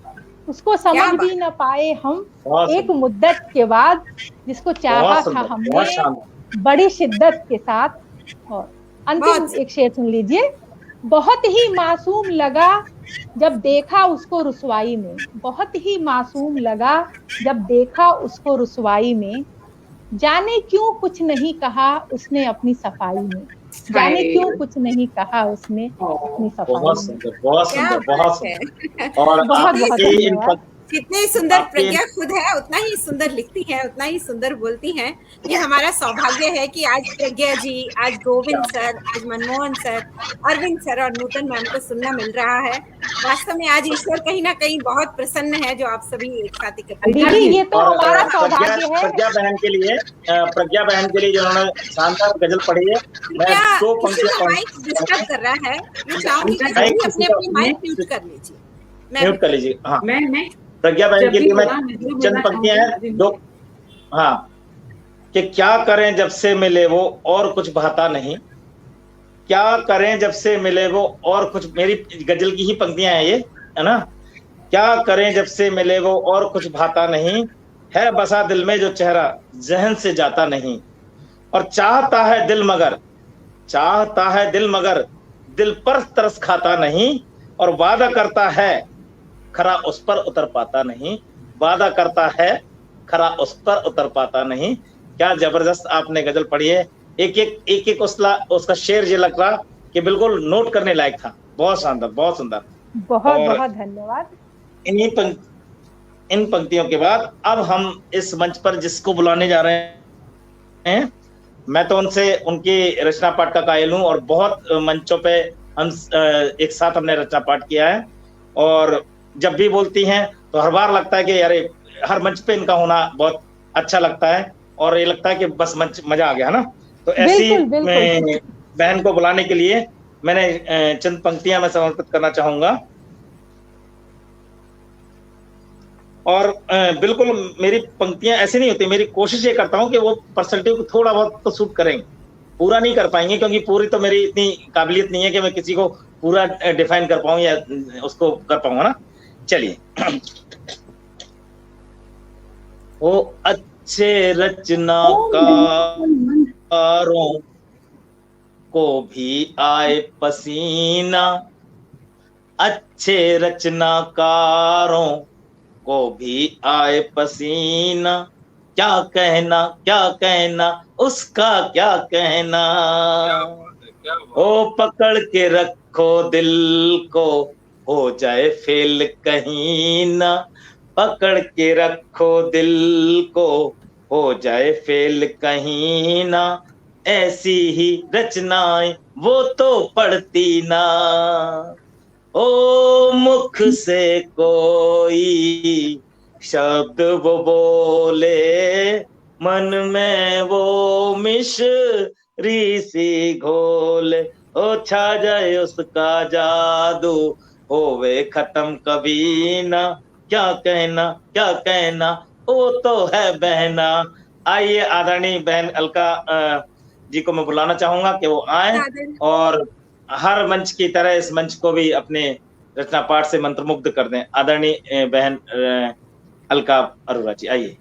उसको समझ क्या भी न पाए हम बहुत एक मुद्दत के बाद, जिसको चाहा बहुत था सुंदर, बहुत हमने शानदार। बड़ी शिद्दत के साथ। और अंतिम बहुत- एक शेर सुन लीजिए। बहुत ही मासूम लगा जब देखा उसको रुसवाई में, बहुत ही मासूम लगा जब देखा उसको रुसवाई में, जाने क्यों कुछ नहीं कहा उसने अपनी सफाई में, जाने क्यों कुछ नहीं कहा उसने अपनी सफाई बहुत में। सुंदर, बहुत क्या सुंदर, बहुत बात सुंदर। है। और बहुत आपके बहुत इन धन्यवाद। जितनी सुंदर आपके- प्रज्ञा खुद है, उतना ही सुंदर लिखती है, उतना ही सुंदर बोलती हैं। ये हमारा सौभाग्य है कि आज प्रज्ञा जी, आज गोविंद सर, आज मनमोहन सर, अरविंद सर और नूतन मैम को सुनना मिल रहा है। वास्तव में आज ईश्वर कहीं ना कहीं बहुत प्रसन्न है जो आप सभी एक साथ इकट्ठे दीदी ये तो और हमारा सौभाग्य है। प्रज्ञा बहन के लिए जो उन्होंने शानदार गजल पढ़ी है, मैं क्या 2 किसी पंक्तियां का माइक डिस्टर्ब कर रहा है? मैं चाहूंगी कि माइक सभी किसी अपने का- अपने माइक म्यूट कर लीजिए। म्यूट कर लीजिए। हाँ, मैं प्रज्ञा बहन जब के भी लिए मैं बोला, मैं जरूर चंद बोलना पंक्तियां चाहूंगी। हैं, 2। हाँ, कि क्या करें जब से मिले वो और कुछ भाता नहीं, क्या करें जब से मिले वो और कुछ, मेरी गजल की ही पंक्तियां हैं ये, है ना। क्या करें जब से मिले वो और कुछ भाता नहीं, है बसा दिल में जो चेहरा जहन से जाता नहीं, और चाहता है दिल मगर, चाहता है दिल मगर, दिल पर तरस खाता नहीं, और वादा करता है खरा उस पर उतर पाता नहीं, वादा करता है खरा उस पर उतर पाता नहीं। क्या जबरदस्त आपने गजल पढ़ी है। एक उसका शेर ये लग रहा कि बिल्कुल नोट करने लायक था। बहुत शानदार, बहुत सुंदर। बहुत और बहुत धन्यवाद। इन पंक्तियों के बाद अब हम इस मंच पर जिसको बुलाने जा रहे हैं, मैं तो उनसे उनकी रचना पाठ का कायल हूँ, और बहुत मंचों पे हम एक साथ हमने रचना पाठ किया है, और जब भी बोलती हैं तो हर बार लगता है कि अरे हर मंच पे इनका होना बहुत अच्छा लगता है, और ये लगता है कि बस मंच मजा आ गया ना। तो ऐसी बिल्कुल बिल्कुल। बहन को बुलाने के लिए मैंने चंद पंक्तियां मैं समर्पित करना चाहूंगा। और बिल्कुल मेरी पंक्तियां ऐसी नहीं होती, मेरी कोशिश ये करता हूं कि वो पर्सनैलिटी को थोड़ा बहुत तो सूट करेंगे, पूरा नहीं कर पाएंगे क्योंकि पूरी तो मेरी इतनी काबिलियत नहीं है कि मैं किसी को पूरा डिफाइन कर पाऊं या उसको कर पाऊंगा ना। चलिए। वो अच्छे रचनाकारों को भी आए पसीना, अच्छे रचनाकारों को भी आए पसीना, क्या कहना उसका क्या कहना। ओ पकड़ के रखो दिल को, हो जाए फेल कहीं ना, पकड़ के रखो दिल को, हो जाए फेल कहीं ना, ऐसी ही रचनाएं वो तो पढ़ती ना। ओ मुख से कोई शब्द वो बोले, मन में वो मिश्री सी घोले, ओ छा जाए उसका जादू, होवे खत्म कभी ना, क्या कहना वो तो है बहना। आइए आदरणीय बहन अलका जी को मैं बुलाना चाहूंगा कि वो आए और हर मंच की तरह इस मंच को भी अपने रचना पाठ से मंत्रमुग्ध कर दें। आदरणीय बहन अलका अरोरा जी, आइए।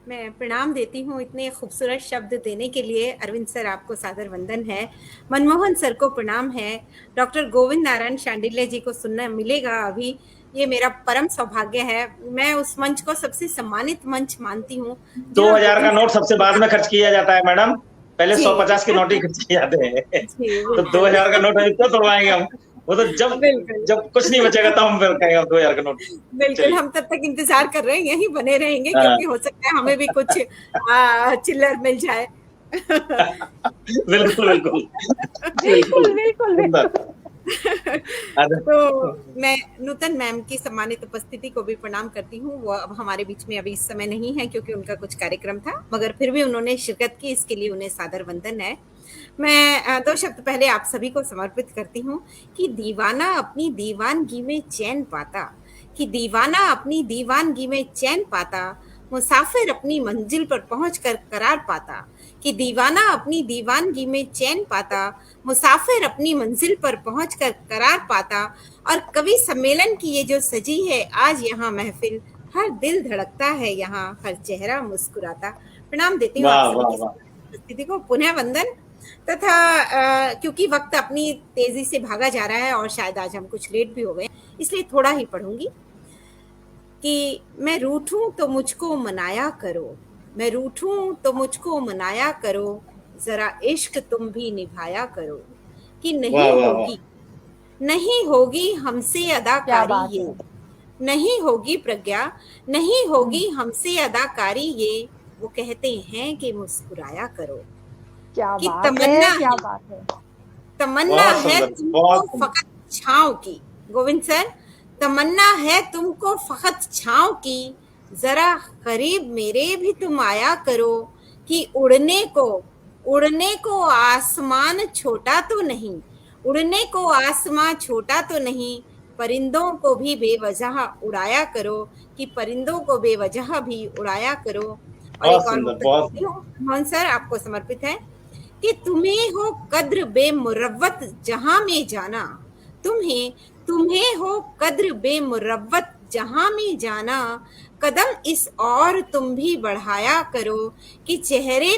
मैं प्रणाम देती हूँ इतने खूबसूरत शब्द देने के लिए। अरविंद सर, आपको सादर वंदन है। मनमोहन सर को प्रणाम है। डॉक्टर गोविंद नारायण शांडिल्य जी को सुनना मिलेगा अभी, ये मेरा परम सौभाग्य है। मैं उस मंच को सबसे सम्मानित मंच मानती हूँ। 2000 का नोट सबसे बाद में खर्च किया जाता है मैडम, पहले 150 के नोट ही खर्च किए जाते हैं। तो 2000 का नोट अभी क्यों तोड़वाएंगे हम, वो तो जब कुछ नहीं बचेगा तो हम फिर कहेंगे 2000 का नोट। बिल्कुल, हम तब तक इंतजार कर रहे हैं, यहीं बने रहेंगे, क्योंकि हो सकता है हमें भी कुछ चिल्लर मिल जाए। बिल्कुल बिल्कुल बिल्कुल बिल्कुल बिल्कुल। तो मैं नूतन मैम की सम्मानित उपस्थिति को भी प्रणाम करती हूँ। वो अब हमारे बीच में अभी इस समय नहीं है क्योंकि उनका कुछ कार्यक्रम था, मगर फिर भी उन्होंने शिरकत की, इसके लिए उन्हें सादर वंदन है। मैं 2 शब्द पहले आप सभी को समर्पित करती हूँ कि दीवाना अपनी दीवानगी में चैन पाता, कि दीवाना अपनी दीवानगी में चैन पाता, मुसाफिर अपनी मंजिल पर पहुंचकर करार पाता, कि दीवाना अपनी दीवानगी में चैन पाता, मुसाफिर अपनी मंजिल पर पहुंचकर करार पाता। और कवि सम्मेलन की ये जो सजी है आज यहाँ महफिल, हर दिल धड़कता है यहाँ, हर चेहरा मुस्कुराता। प्रणाम देती हूँ आप सभी की उपस्थिति को, पुनः वंदन। तथा क्योंकि वक्त अपनी तेजी से भागा जा रहा है और शायद आज हम कुछ लेट भी हो गए, इसलिए थोड़ा ही पढ़ूंगी कि मैं रूठूं तो मुझको मनाया करो, मैं रूठूं तो मुझको मनाया करो, जरा इश्क तुम भी निभाया करो, कि नहीं होगी हमसे अदाकारी ये, नहीं होगी प्रज्ञा, नहीं होगी हमसे अदाकारी ये, वो कहते हैं कि मुस्कुराया करो। कि तमन्ना है तुमको फकत छांव की। गोविंद सर, तमन्ना है तुमको फकत छांव की, जरा करीब मेरे भी तुम आया करो, कि उड़ने को आसमान छोटा तो नहीं, उड़ने को आसमान छोटा तो नहीं, परिंदों को भी बेवजह उड़ाया करो, कि परिंदों को बेवजह भी उड़ाया करो। और एक और मोहन सर आपको समर्पित है कि तुम्हें हो कद्र बेमुरव्वत जहां में जाना, तुम्हें हो कद्र बेमुरव्वत जहां में जाना, कदम इस और तुम भी बढ़ाया करो, कि चेहरे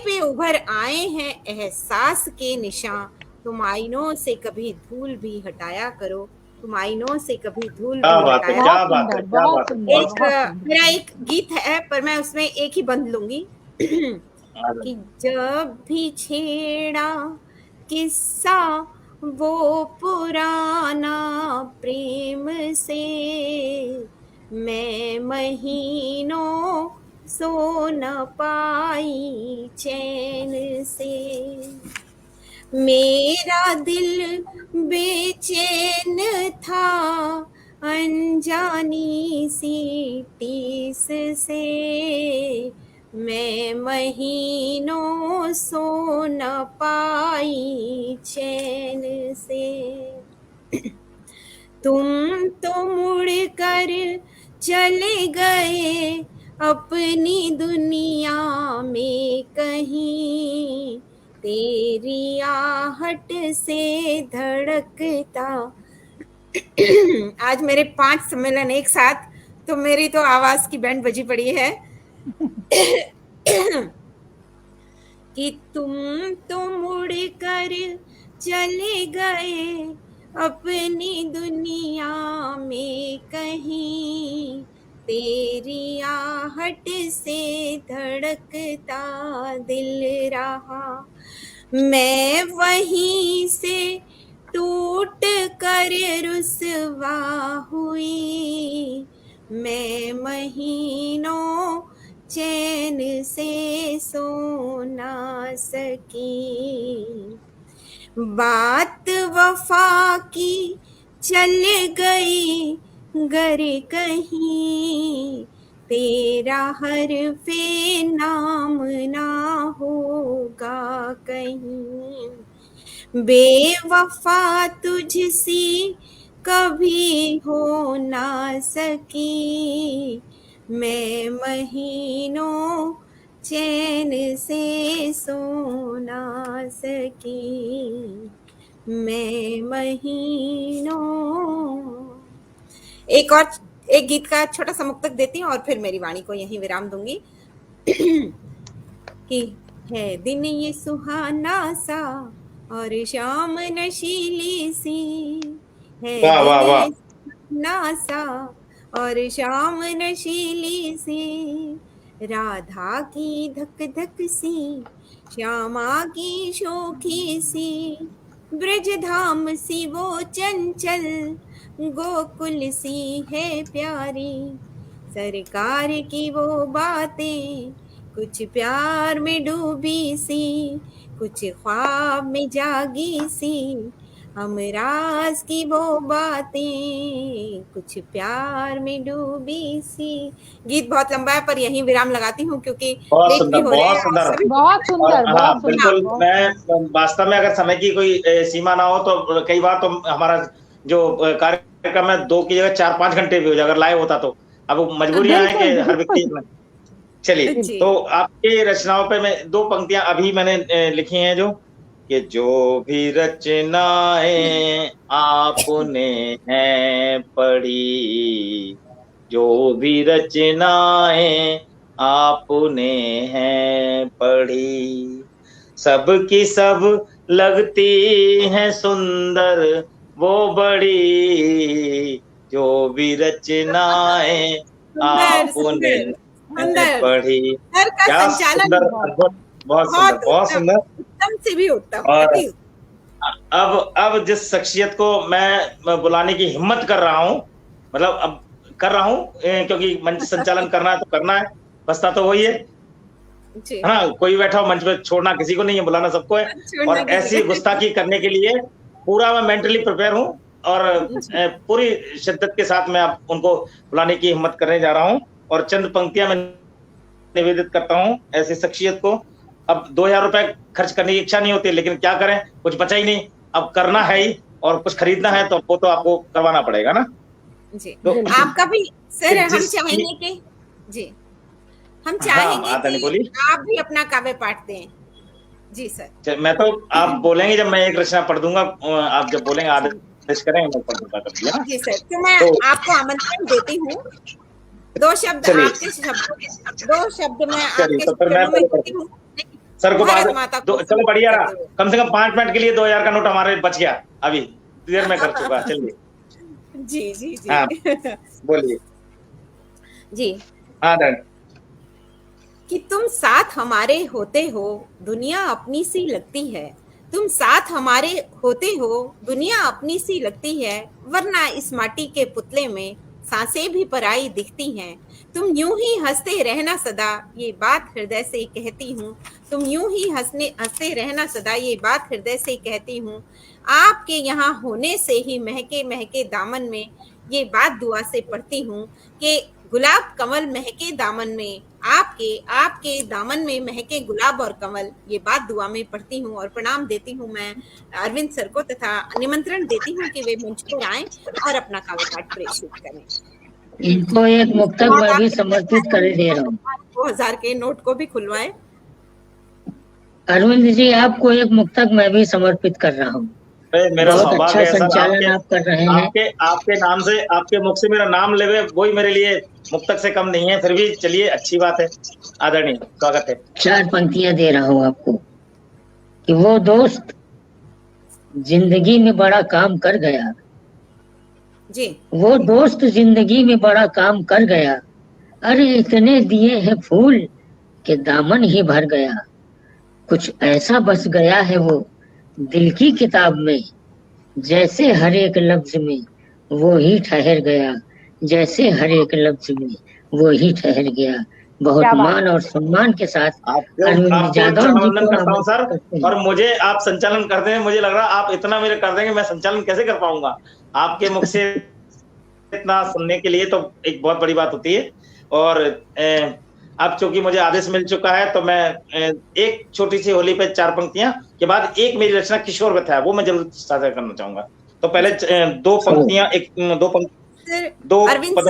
पे उभर आए हैं एहसास के निशान, तुम आईनों से कभी धूल भी हटाया करो, तुम आईनों से कभी धूल भी हटाया करो। मेरा एक गीत है पर मैं उसमें एक ही बंद लूंगी कि जब भी छेड़ा किस्सा वो पुराना प्रेम से मैं महीनों सो न पाई चैन से। मेरा दिल बेचैन था अनजानी सी टीस से, मैं महीनों सो न पाई चैन से। तुम तो मुड़ कर चले गए अपनी दुनिया में कहीं, तेरी आहट से धड़कता। आज मेरे 5 सम्मेलन एक साथ, तो मेरी तो आवाज की बैंड बजी पड़ी है। कि तुम तो मुड़ कर चले गए अपनी दुनिया में कहीं, तेरी आहट से धड़कता दिल रहा। मैं वहीं से टूट कर रुसवा हुई, मैं महीनों चैन से सो ना सकी। बात वफा की चल गई गर कहीं, तेरा हरफे नाम ना होगा कहीं। बेवफा तुझसी कभी हो ना सकी, मैं महीनों चैन से सो ना सकी, मैं महीनों। एक गीत का छोटा सा मुक्तक देती हूँ और फिर मेरी वाणी को यहीं विराम दूंगी। कि है दिन ये सुहाना सा और शाम नशीली सी, है वाह वाह दिन वाह। ये सुहाना सा और शाम नशीली सी, राधा की धक धक सी श्यामा की शोखी सी, ब्रज धाम सी वो चंचल गोकुल सी है प्यारी, सरकार की वो बातें कुछ प्यार में डूबी सी, कुछ ख्वाब में जागी सी, हमराज की वो बातें कुछ प्यार में डूबी सी। गीत बहुत लंबा है पर यहीं विराम लगाती हूँ क्योंकि बहुत लेट भी सुंदर, हो रहे बहुत हैं और सुंदर। सभी बहुत और सुंदर, हाँ बहुत सुंदर। बिल्कुल, बहुत मैं वास्तव में अगर समय की कोई सीमा ना हो तो कई बार तो हमारा जो कार्यक्रम है 2 की जगह 4-5 घंटे भी हो जाए अगर लाइव होता तो। अब मजबूरियां हैं बिल्कुल कि हर व्यक्ति। बिल्कुल। चलिए, जी तो आपकी रचनाओं पे मैं 2 पंक्तियां अभी मैंने लिखी हैं जो कि जो भी रचनाएं आपने हैं पढ़ी, जो भी रचनाएं आपने हैं पढ़ी, सब की सब लगती हैं सुंदर वो बड़ी, जो भी रचनाएं सुंदर आपने सुंदर सुंदर। पढ़ी। घर का क्या संचालन सुंदर, अद्भुत, बहुत सुंदर, बहुत बहुत उत्तम, सुंदर। उत्तम से भी उत्तम, और अति अब जिस शख्सियत को मैं बुलाने की हिम्मत कर रहा हूँ, मतलब अब कर रहा हूँ क्योंकि मंच संचालन करना है तो करना है, बसता तो वही है जी ना। कोई बैठा हो मंच पे, छोड़ना किसी को नहीं है, बुलाना सबको है। छोड़ना और किसी ऐसी को। गुस्ताखी करने के लिए पूरा मैं मेंटली प्रिपेयर हूँ और पूरी शिद्दत के साथ मैं अब उनको बुलाने की हिम्मत करने जा रहा हूँ। और चंद पंक्तियां मैं निवेदित करता हूँ ऐसी शख्सियत को। अब 2000 रुपए खर्च करने की इच्छा नहीं होती, लेकिन क्या करें, कुछ बचा ही नहीं, अब करना है ही और कुछ खरीदना है तो वो तो आपको करवाना पड़ेगा ना। जी तो आपका भी सर, हम जिस चाहेंगे कि जी हम हाँ चाहेंगे आदरणीय कि बोलिए। आप भी अपना काव्य पाठ दें। जी सर। मैं तो, आप बोलेंगे जब मैं एक रचना पढ़ दूंगा, आप जब बोलेंगे आदेश करेंगे मैं पढ़ दूंगा कर दिया ना। जी सर, तो मैं तो आपको आमंत्रण देती हूँ। 2 शब्द चलिए, आपके शब्द 2 शब्द मैं चलिए आपके तो फिर मैं चरणों में देती हूँ। सर को भारत बाद माता को चलो बढ़िया रहा, करते हुए। कम से कम 5 मिनट के लिए 2000 का नोट हमारे बच गया, अभी देर में कर चुका। चलिए जी जी जी हाँ बोलिए। जी हाँ डन। कि तुम साथ हमारे होते हो दुनिया अपनी सी लगती है, तुम साथ हमारे होते हो दुनिया अपनी सी लगती है, वरना इस माटी के पुतले में सांसें भी पराई दिखती हैं। तुम यूं ही हंसते रहना सदा, ये बात हृदय से कहती हूँ। तुम यूं ही हंसते रहना सदा, ये बात हृदय से कहती हूँ। आपके यहाँ होने से ही महके महके दामन में, ये बात दुआ से पढ़ती हूँ कि गुलाब कमल महके दामन में, आपके दामन में महके गुलाब और कमल, ये बात दुआ में पढ़ती हूँ। और प्रणाम देती हूँ मैं अरविंद सर को, तथा निमंत्रण देती हूँ कि वे मंच पर आएं और अपना काव्य पाठ प्रेषित करें। इनको एक मुक्तक मैं भी समर्पित कर दे रहा हूँ। 2000 के नोट को भी खुलवाएं। अरविंद जी, आपको एक मुक्तक मैं भी समर्पित कर रहा हूँ। मेरा बहुत सौभाग्य अच्छा है सर, संचालन आप कर रहे हैं। आपके नाम से, आपके मुख से मेरा नाम लेवे वही मेरे लिए मुक्तक से कम नहीं है। फिर भी चलिए, अच्छी बात है, आदरणीय, स्वागत है। 4 पंक्तियां दे रहा हूँ आपको कि वो दोस्त जिंदगी में बड़ा काम कर गया जी। वो दोस्त जिंदगी में बड़ा काम कर गया, अरे इतने दिए हैं फूल के दामन ही भर गया। कुछ ऐसा बस गया है वो दिल की किताब में, जैसे हर एक लफ्ज में वो ही ठहर गया, जैसे हर एक लफ्ज में वो ही ठहर गया। बहुत मान और सम्मान के साथ अरविंद जादव जी को करता हूँ सर। और मुझे आप संचालन करते हैं, मुझे लग रहा आप इतना मेरे कर देंगे, मैं संचालन कैसे कर पाऊंगा? आपके मुख से इतना सुनने के लिए तो एक बहुत बड़ी बात होती है। और अब चूंकि मुझे आदेश मिल चुका है, तो मैं एक छोटी सी होली पे 4 पंक्तियां के बाद एक मेरी रचना किशोर व्यथा है, वो मैं जरूर साझा करना चाहूंगा। तो पहले 2 पंक्तियां, दो पदों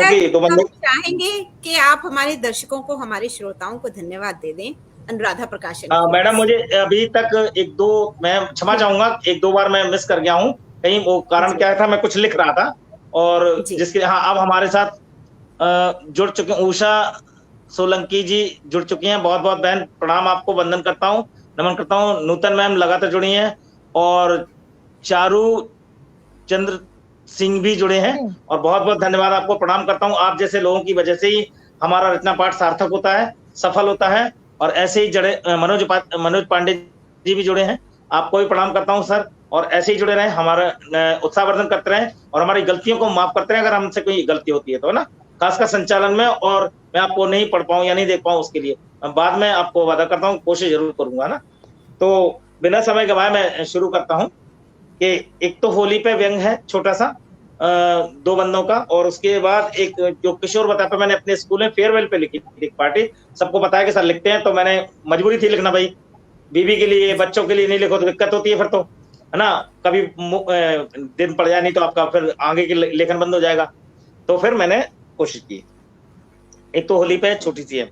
की 2 बंदों। चाहेंगे कि आप हमारे दर्शकों को, हमारे श्रोताओं को धन्यवाद दे दें अनुराधा प्रकाशन। मैडम, मुझे अभी तक 1-2 मैं क्षमा चाहूंगा, 1-2 बार मैं मिस कर गया हूँ कहीं। वो कारण क्या था, मैं कुछ लिख रहा था, और जिसके अब हमारे साथ जुड़ चुके उषा सोलंकी जी जुड़ चुकी हैं। बहुत बहुत बहन प्रणाम, आपको वंदन करता हूँ, नमन करता हूँ। नूतन मैम लगातार जुड़ी हैं, और चारू चंद्र सिंह भी जुड़े हैं, और बहुत बहुत धन्यवाद, आपको प्रणाम करता हूँ। आप जैसे लोगों की वजह से ही हमारा रचना पाठ सार्थक होता है, सफल होता है। और ऐसे ही जुड़े मनोज पांडे जी भी जुड़े हैं, आपको भी प्रणाम करता हूँ सर। और ऐसे ही जुड़े रहें, हमारा उत्साहवर्धन करते रहें, और हमारी गलतियों को माफ करते रहें अगर हमसे कोई गलती होती है तो, है ना, खासकर संचालन में। और मैं आपको नहीं पढ़ पाऊं या नहीं देख पाऊं, उसके लिए मैं बाद में आपको वादा करता हूं, कोशिश जरूर करूंगा ना। तो बिना समय गवाए मैं शुरू करता हूं कि एक तो होली पे व्यंग है छोटा सा, 2 बंदों का, और उसके बाद एक जो किशोर व्यथा पे मैंने अपने स्कूल में फेयरवेल पे लिखी एक पार्टी। सबको बताया कि सर लिखते हैं, तो मैंने मजबूरी थी लिखना, भाई बीवी के लिए, बच्चों के लिए नहीं लिखो तो दिक्कत होती है फिर, तो है ना, कभी दिन पड़ जाए, नहीं तो आपका फिर आगे की लेखन बंद हो जाएगा। तो फिर मैंने कोशिश की। एक तो होली पे छोटी सी है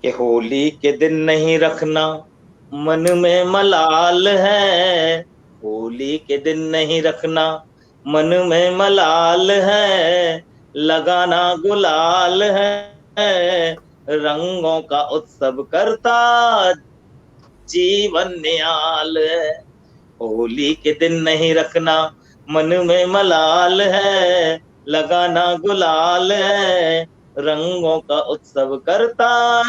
कि होली के दिन नहीं रखना मन में मलाल है, होली के दिन नहीं रखना मन में मलाल है, लगाना गुलाल है, रंगों का उत्सव करता जीवन नियाल है। होली के दिन नहीं रखना मन में मलाल है, लगाना गुलाल है, रंगों का उत्सव करता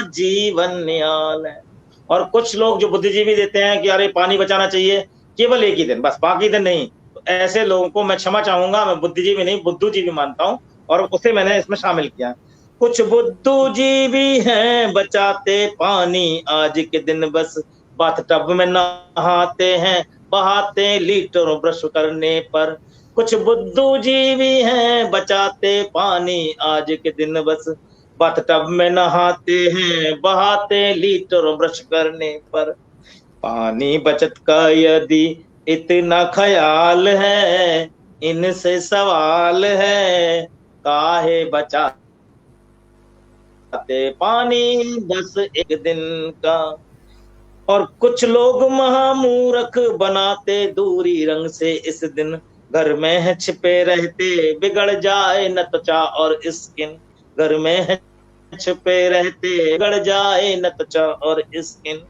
जीवन नियाल है। और कुछ लोग जो बुद्धिजीवी देते हैं कि अरे पानी बचाना चाहिए केवल एक ही दिन, बस बाकी दिन नहीं, तो ऐसे लोगों को मैं क्षमा चाहूंगा। मैं बुद्धिजीवी नहीं, बुद्धूजीवी मानता हूं, और उसे मैंने इसमें शामिल किया। कुछ बुद्धूजीवी हैं बचाते पानी, आज के दिन बस बाथटब में नहाते हैं, बहाते लीटरों ब्रश करने पर। कुछ बुद्धूजीवी हैं बचाते पानी, आज के दिन बस बाथटब में नहाते हैं, बहाते लीटरों ब्रश करने पर। पानी बचत का यदि इतना ख्याल है, इनसे सवाल है, काहे बचाते पानी बस एक दिन का। और कुछ लोग महामूर्ख बनाते दूरी रंग से इस दिन, घर में है छिपे रहते बिगड़ जाए न त्वचा और स्किन, घर में है छिपे रहते बिगड़ जाए न त्वचा और स्किन।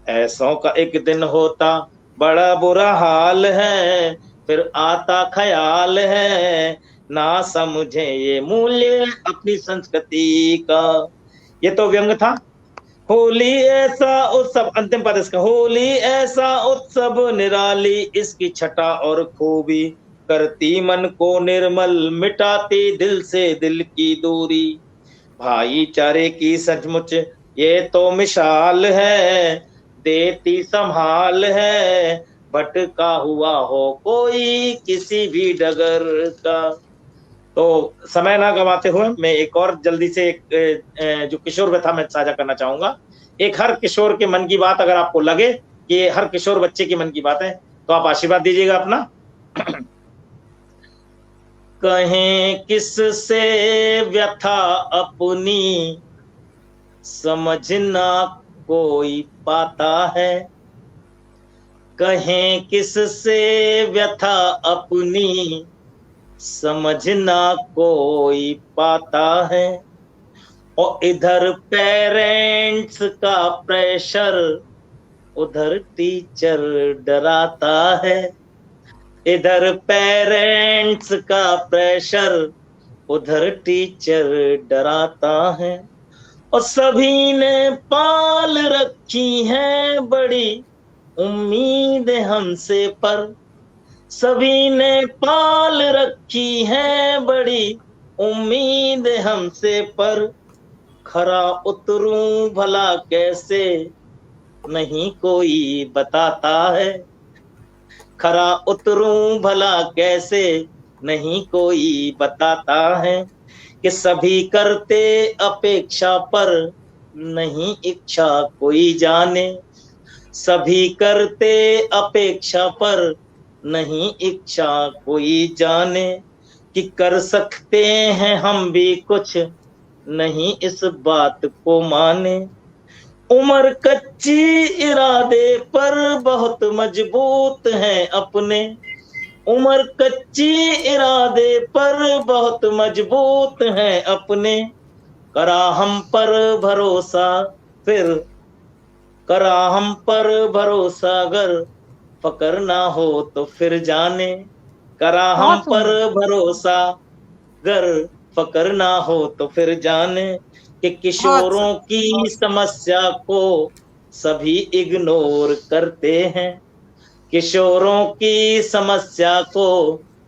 ऐसों का एक दिन होता बड़ा बुरा हाल है, फिर आता ख्याल है, ना समझे ये मूल्य अपनी संस्कृति का। ये तो व्यंग था। होली ऐसा उत्सव, अंतिम पद इसका, होली ऐसा उत्सव निराली, इसकी छटा और खूबी करती मन को निर्मल, मिटाती दिल से दिल की दूरी। भाईचारे की सचमुच ये तो मिसाल है, देती संभाल है, भटका हुआ हो कोई किसी भी डगर का। तो समय ना गवाते हुए मैं एक और जल्दी से एक जो किशोर व्यथा मैं साझा करना चाहूंगा। एक हर किशोर के मन की बात अगर आपको लगे कि ये हर किशोर बच्चे की मन की बात है, तो आप आशीर्वाद दीजिएगा अपना। कहें किससे व्यथा अपनी, समझना कोई पाता है। कहें किससे व्यथा अपनी, समझना कोई पाता है। और इधर पेरेंट्स का प्रेशर, उधर टीचर डराता है। इधर पेरेंट्स का प्रेशर, उधर टीचर डराता है। और सभी ने पाल रखी है बड़ी उम्मीद हमसे, पर सभी ने पाल रखी है बड़ी उम्मीद हमसे, पर खरा उतरूं भला कैसे नहीं कोई बताता है। खरा उतरूं भला कैसे नहीं कोई बताता है। कि सभी करते अपेक्षा पर नहीं इच्छा कोई जाने। सभी करते अपेक्षा पर नहीं इच्छा कोई जाने। कि कर सकते हैं हम भी कुछ नहीं इस बात को माने। उम्र कच्ची इरादे पर बहुत मजबूत हैं अपने। उम्र कच्ची इरादे पर बहुत मजबूत हैं अपने। करा हम पर भरोसा फिर, करा हम पर भरोसा अगर फकर ना हो तो फिर जाने। करा हम पर भरोसा अगर फकर ना हो तो फिर जाने। कि किशोरों की समस्या को सभी इग्नोर करते हैं। किशोरों की समस्या को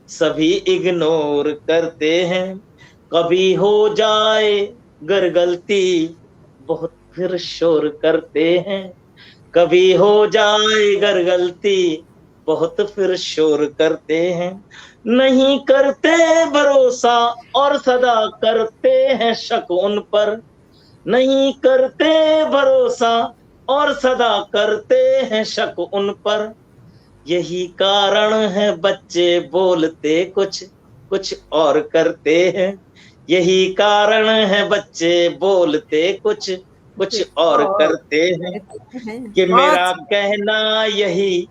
सभी इग्नोर करते हैं। कभी हो जाए गर गलती बहुत फिर शोर करते हैं। कभी हो जाए गर गलती बहुत फिर शोर करते हैं। नहीं करते भरोसा और सदा करते हैं शक उन पर। नहीं करते भरोसा और सदा करते हैं शक उन पर। यही कारण है बच्चे बोलते कुछ कुछ और करते हैं। यही कारण है बच्चे बोलते कुछ कुछ और करते हैं। कि मेरा कहना यही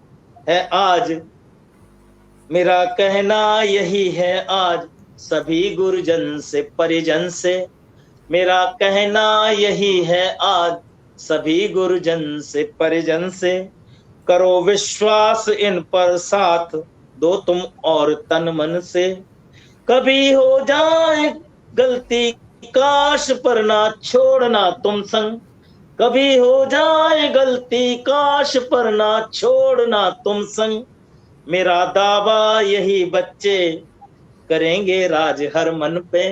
है आज, मेरा कहना यही है आज सभी गुरुजन से परिजन से। मेरा कहना यही है आज सभी गुरुजन से परिजन से। करो विश्वास इन पर साथ दो तुम और तन मन से। कभी हो जाए गलती काश पर ना छोड़ना तुम संग। कभी हो जाए गलती काश पर ना छोड़ना तुम संग। मेरा दावा यही बच्चे करेंगे राज हर मन पे।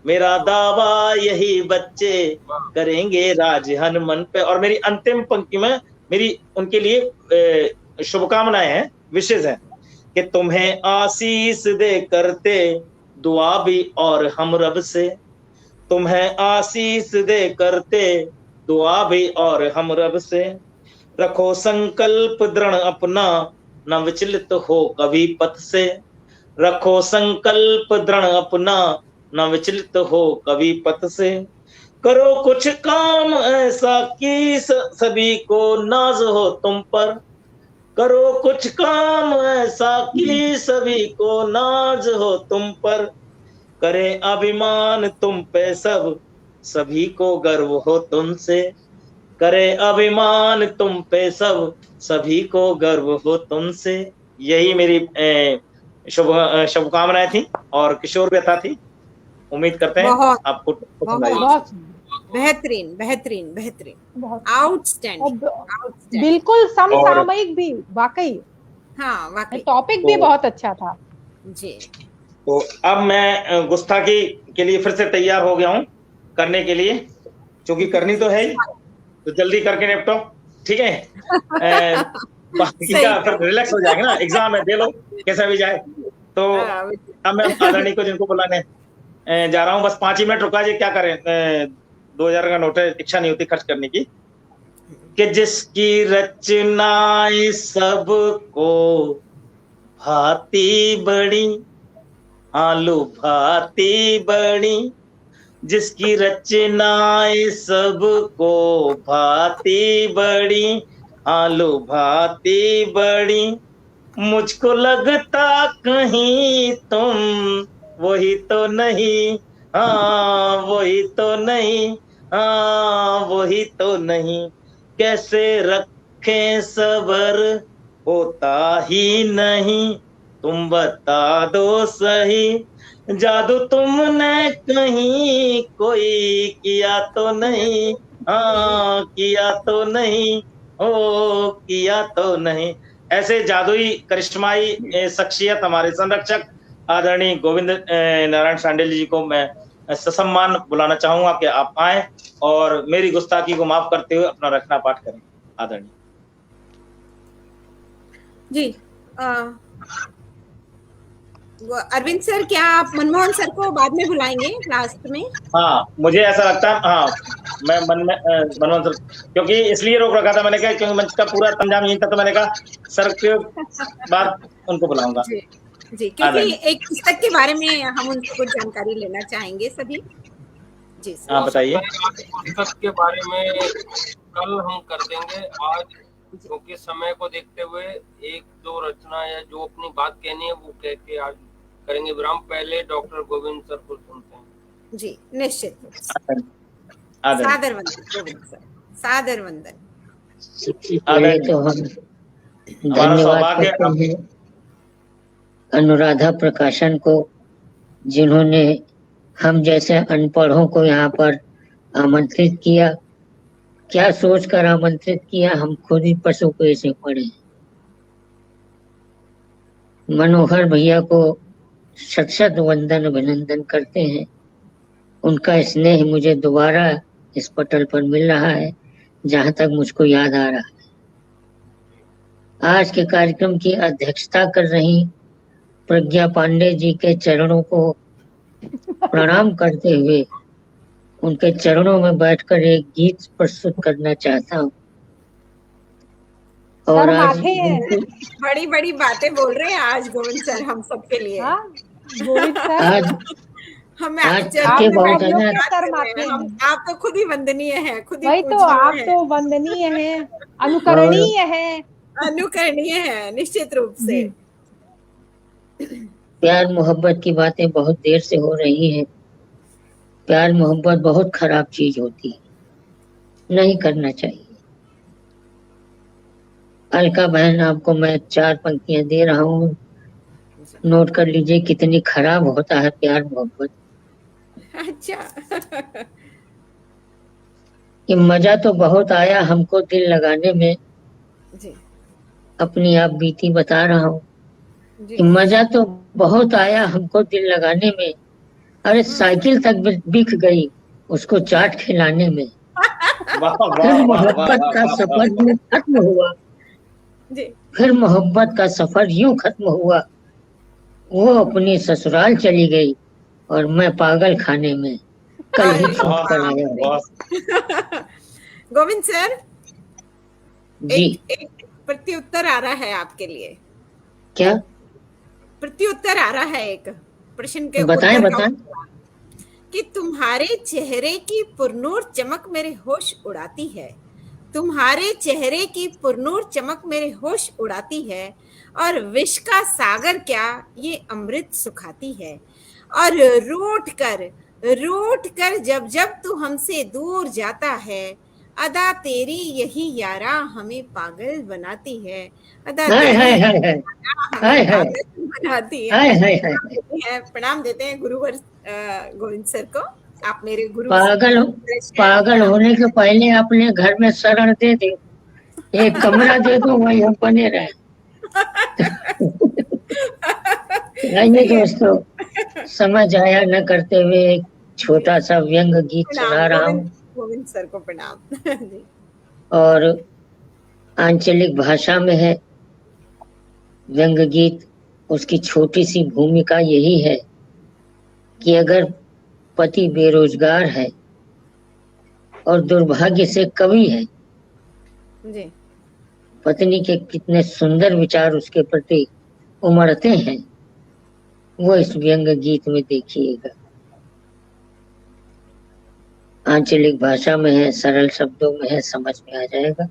मेरा दावा यही बच्चे करेंगे राज हर मन पे। और मेरी अंतिम पंक्ति में मेरी उनके लिए शुभकामनाएं हैं, विशेष हैं। कि तुम्हें आशीष दे करते दुआ भी और हम रब से। तुम्हें आशीष दे करते दुआ भी और हम रब से। रखो संकल्प दृढ़ अपना न विचलित हो कभी पथ से। रखो संकल्प दृढ़ अपना न विचलित हो कभी पथ से। करो कुछ काम ऐसा कि सभी को नाज हो तुम पर। करो कुछ काम ऐसा कि सभी को नाज हो तुम पर। करे अभिमान तुम पे सब, सभी को गर्व हो तुमसे। करे अभिमान तुम पे सब, सभी को गर्व हो तुमसे। यही मेरी शुभकामनाएं थी और किशोर व्यथा थी। उम्मीद करते हैं आपको पसंद आई। बेहतरीन बेहतरीन बेहतरीन, बहुत आउटस्टैंडिंग और आउटस्टैंडिंग। बिल्कुल समसामयिक भी, वाकई हाँ वाकई टॉपिक भी तो- बहुत अच्छा था। जी। तो अब मैं गुस्ताखी के लिए फिर से तैयार हो गया हूं करने के लिए, क्योंकि करनी तो है ही, तो जल्दी करके निपटो, ठीक है। बाकी सही का फिर रिलैक्स हो जाएगा ना, एग्जाम है, दे लो कैसा भी जाए। तो हाँ, अब मैं आदरणीय को जिनको बुलाने जा रहा हूं, बस 5 ही मिनट रुका जी, क्या करें, 2000 का नोट है, इच्छा नहीं होती खर्च करने की। कि जिसकी रचनाएं सबको भाती बड़ी, आलू भाती बड़ी, जिसकी रचनाएं सबको भाती बड़ी, आलू भाती बड़ी, मुझको लगता कहीं तुम वही तो नहीं, हाँ वही तो नहीं, हाँ वही तो नहीं, कैसे रखें सबर होता ही नहीं, तुम बता दो सही, जादू तुमने कहीं कोई किया तो नहीं, हाँ किया तो नहीं, ओ किया तो नहीं। ऐसे जादुई करिश्माई शख्सियत हमारे संरक्षक आदरणीय गोविंद नारायण शांडिल जी को मैं ससम्मान बुलाना चाहूंगा कि आप आए और मेरी गुस्ताखी को माफ करते हुए अपना रचना पाठ करें। आदरणीय जी। अरविंद सर, क्या आप मनमोहन सर को बाद में बुलाएंगे लास्ट में? हाँ, मुझे ऐसा लगता है, हाँ मैं मनमोहन सर, क्योंकि इसलिए रोक रखा था मैंने कहा, क्योंकि मंच का पूरा अंजाम यही था, तो मैंने कहा सर के बाद उनको बुलाऊंगा। जी जी, क्योंकि एक पुस्तक के बारे में हम उनसे कुछ जानकारी लेना चाहेंगे सभी। जी सर। हाँ बताइए। पुस्तक के बारे में कल हम कर देंगे, आज क्योंकि समय को देखते हुए एक दो रचना या जो अपनी बात कहनी है वो कह के आज करेंगे विराम। पहले डॉक्टर गोविंद सर को सुनते हैं। जी निश्चित रूप से। आदरणीय सादर वंदन गोविंद सर, सादर वंदन। पहले तो हम धन्यवाद सौभाग्य करते हैं अनुराधा प्रकाशन को, जिन्होंने हम जैसे अनपढ़ों को यहाँ पर आमंत्रित किया। क्या सोचकर आमंत्रित किया, हम खुद ही पशु को ऐसे पढ़े। मनोहर भैया को शत शत वंदन अभिनंदन करते हैं। उनका स्नेह मुझे दोबारा इस पटल पर मिल रहा है, जहां तक मुझको याद आ रहा है। आज के कार्यक्रम की अध्यक्षता कर रही प्रज्ञा पांडे जी के चरणों को प्रणाम करते हुए उनके चरणों में बैठकर एक गीत प्रस्तुत करना चाहता हूँ। और आज बड़ी बड़ी बातें बोल रहे हैं आज गोविंद सर हम सबके लिए। हाँ, गोविंद सर आज हम आज के बहुत आप तो खुद ही वंदनीय है, खुद ही वही तो, आप तो वंदनीय है, अनुकरणीय है, अनुकरणीय है निश्चित रूप से। प्यार मोहब्बत की बातें बहुत देर से हो रही हैं। प्यार मोहब्बत बहुत खराब चीज होती है, नहीं करना चाहिए। अलका बहन, आपको मैं 4 पंक्तियां दे रहा हूँ, नोट कर लीजिए कितनी खराब होता है प्यार मोहब्बत। अच्छा। कि मजा तो बहुत आया हमको दिल लगाने में, जी। अपनी आप बीती बता रहा हूँ कि मजा तो बहुत आया हमको दिल लगाने में, अरे साइकिल तक बिक गई उसको चाट खिलाने में। फिर मोहब्बत का सफर यूं खत्म हुआ, फिर मोहब्बत का सफर यूं खत्म हुआ, वो अपनी ससुराल चली गई और मैं पागल खाने में कल ही छूट कर आया। गोविंद सर जी, एक प्रत्युत्तर आ रहा है आपके लिए। क्या प्रत्युत्तर आ रहा है एक प्रश्न के? बताएं बताएं। कि तुम्हारे चेहरे की पुरनूर चमक मेरे होश उड़ाती है, तुम्हारे चेहरे की पुरनूर चमक मेरे होश उड़ाती है, और विष का सागर क्या ये अमृत सुखाती है, और रूठ कर जब जब तू हमसे दूर जाता है, अदा तेरी यही यारा हमें पागल बनाती है, अदा तेरी बनाती है। प्रणाम देते हैं गुरुवर गोविंद सर को। आप मेरे गुरु पागल होने के पहले अपने घर में शरण दे दे, एक कमरा दे दो, वही हम बने रहे। नहीं दोस्तों, समझ आया न करते हुए एक छोटा सा व्यंग गीत सुना रहा हूँ। गोविंद सर को प्रणाम। और आंचलिक भाषा में है व्यंग गीत। उसकी छोटी सी भूमिका यही है कि अगर पति बेरोजगार है और दुर्भाग्य से कवि है जी, पत्नी के कितने सुंदर विचार उसके प्रति उमड़ते हैं, वो इस व्यंग गीत में देखिएगा। आंचलिक भाषा में है, सरल शब्दों में है, समझ में आ जाएगा।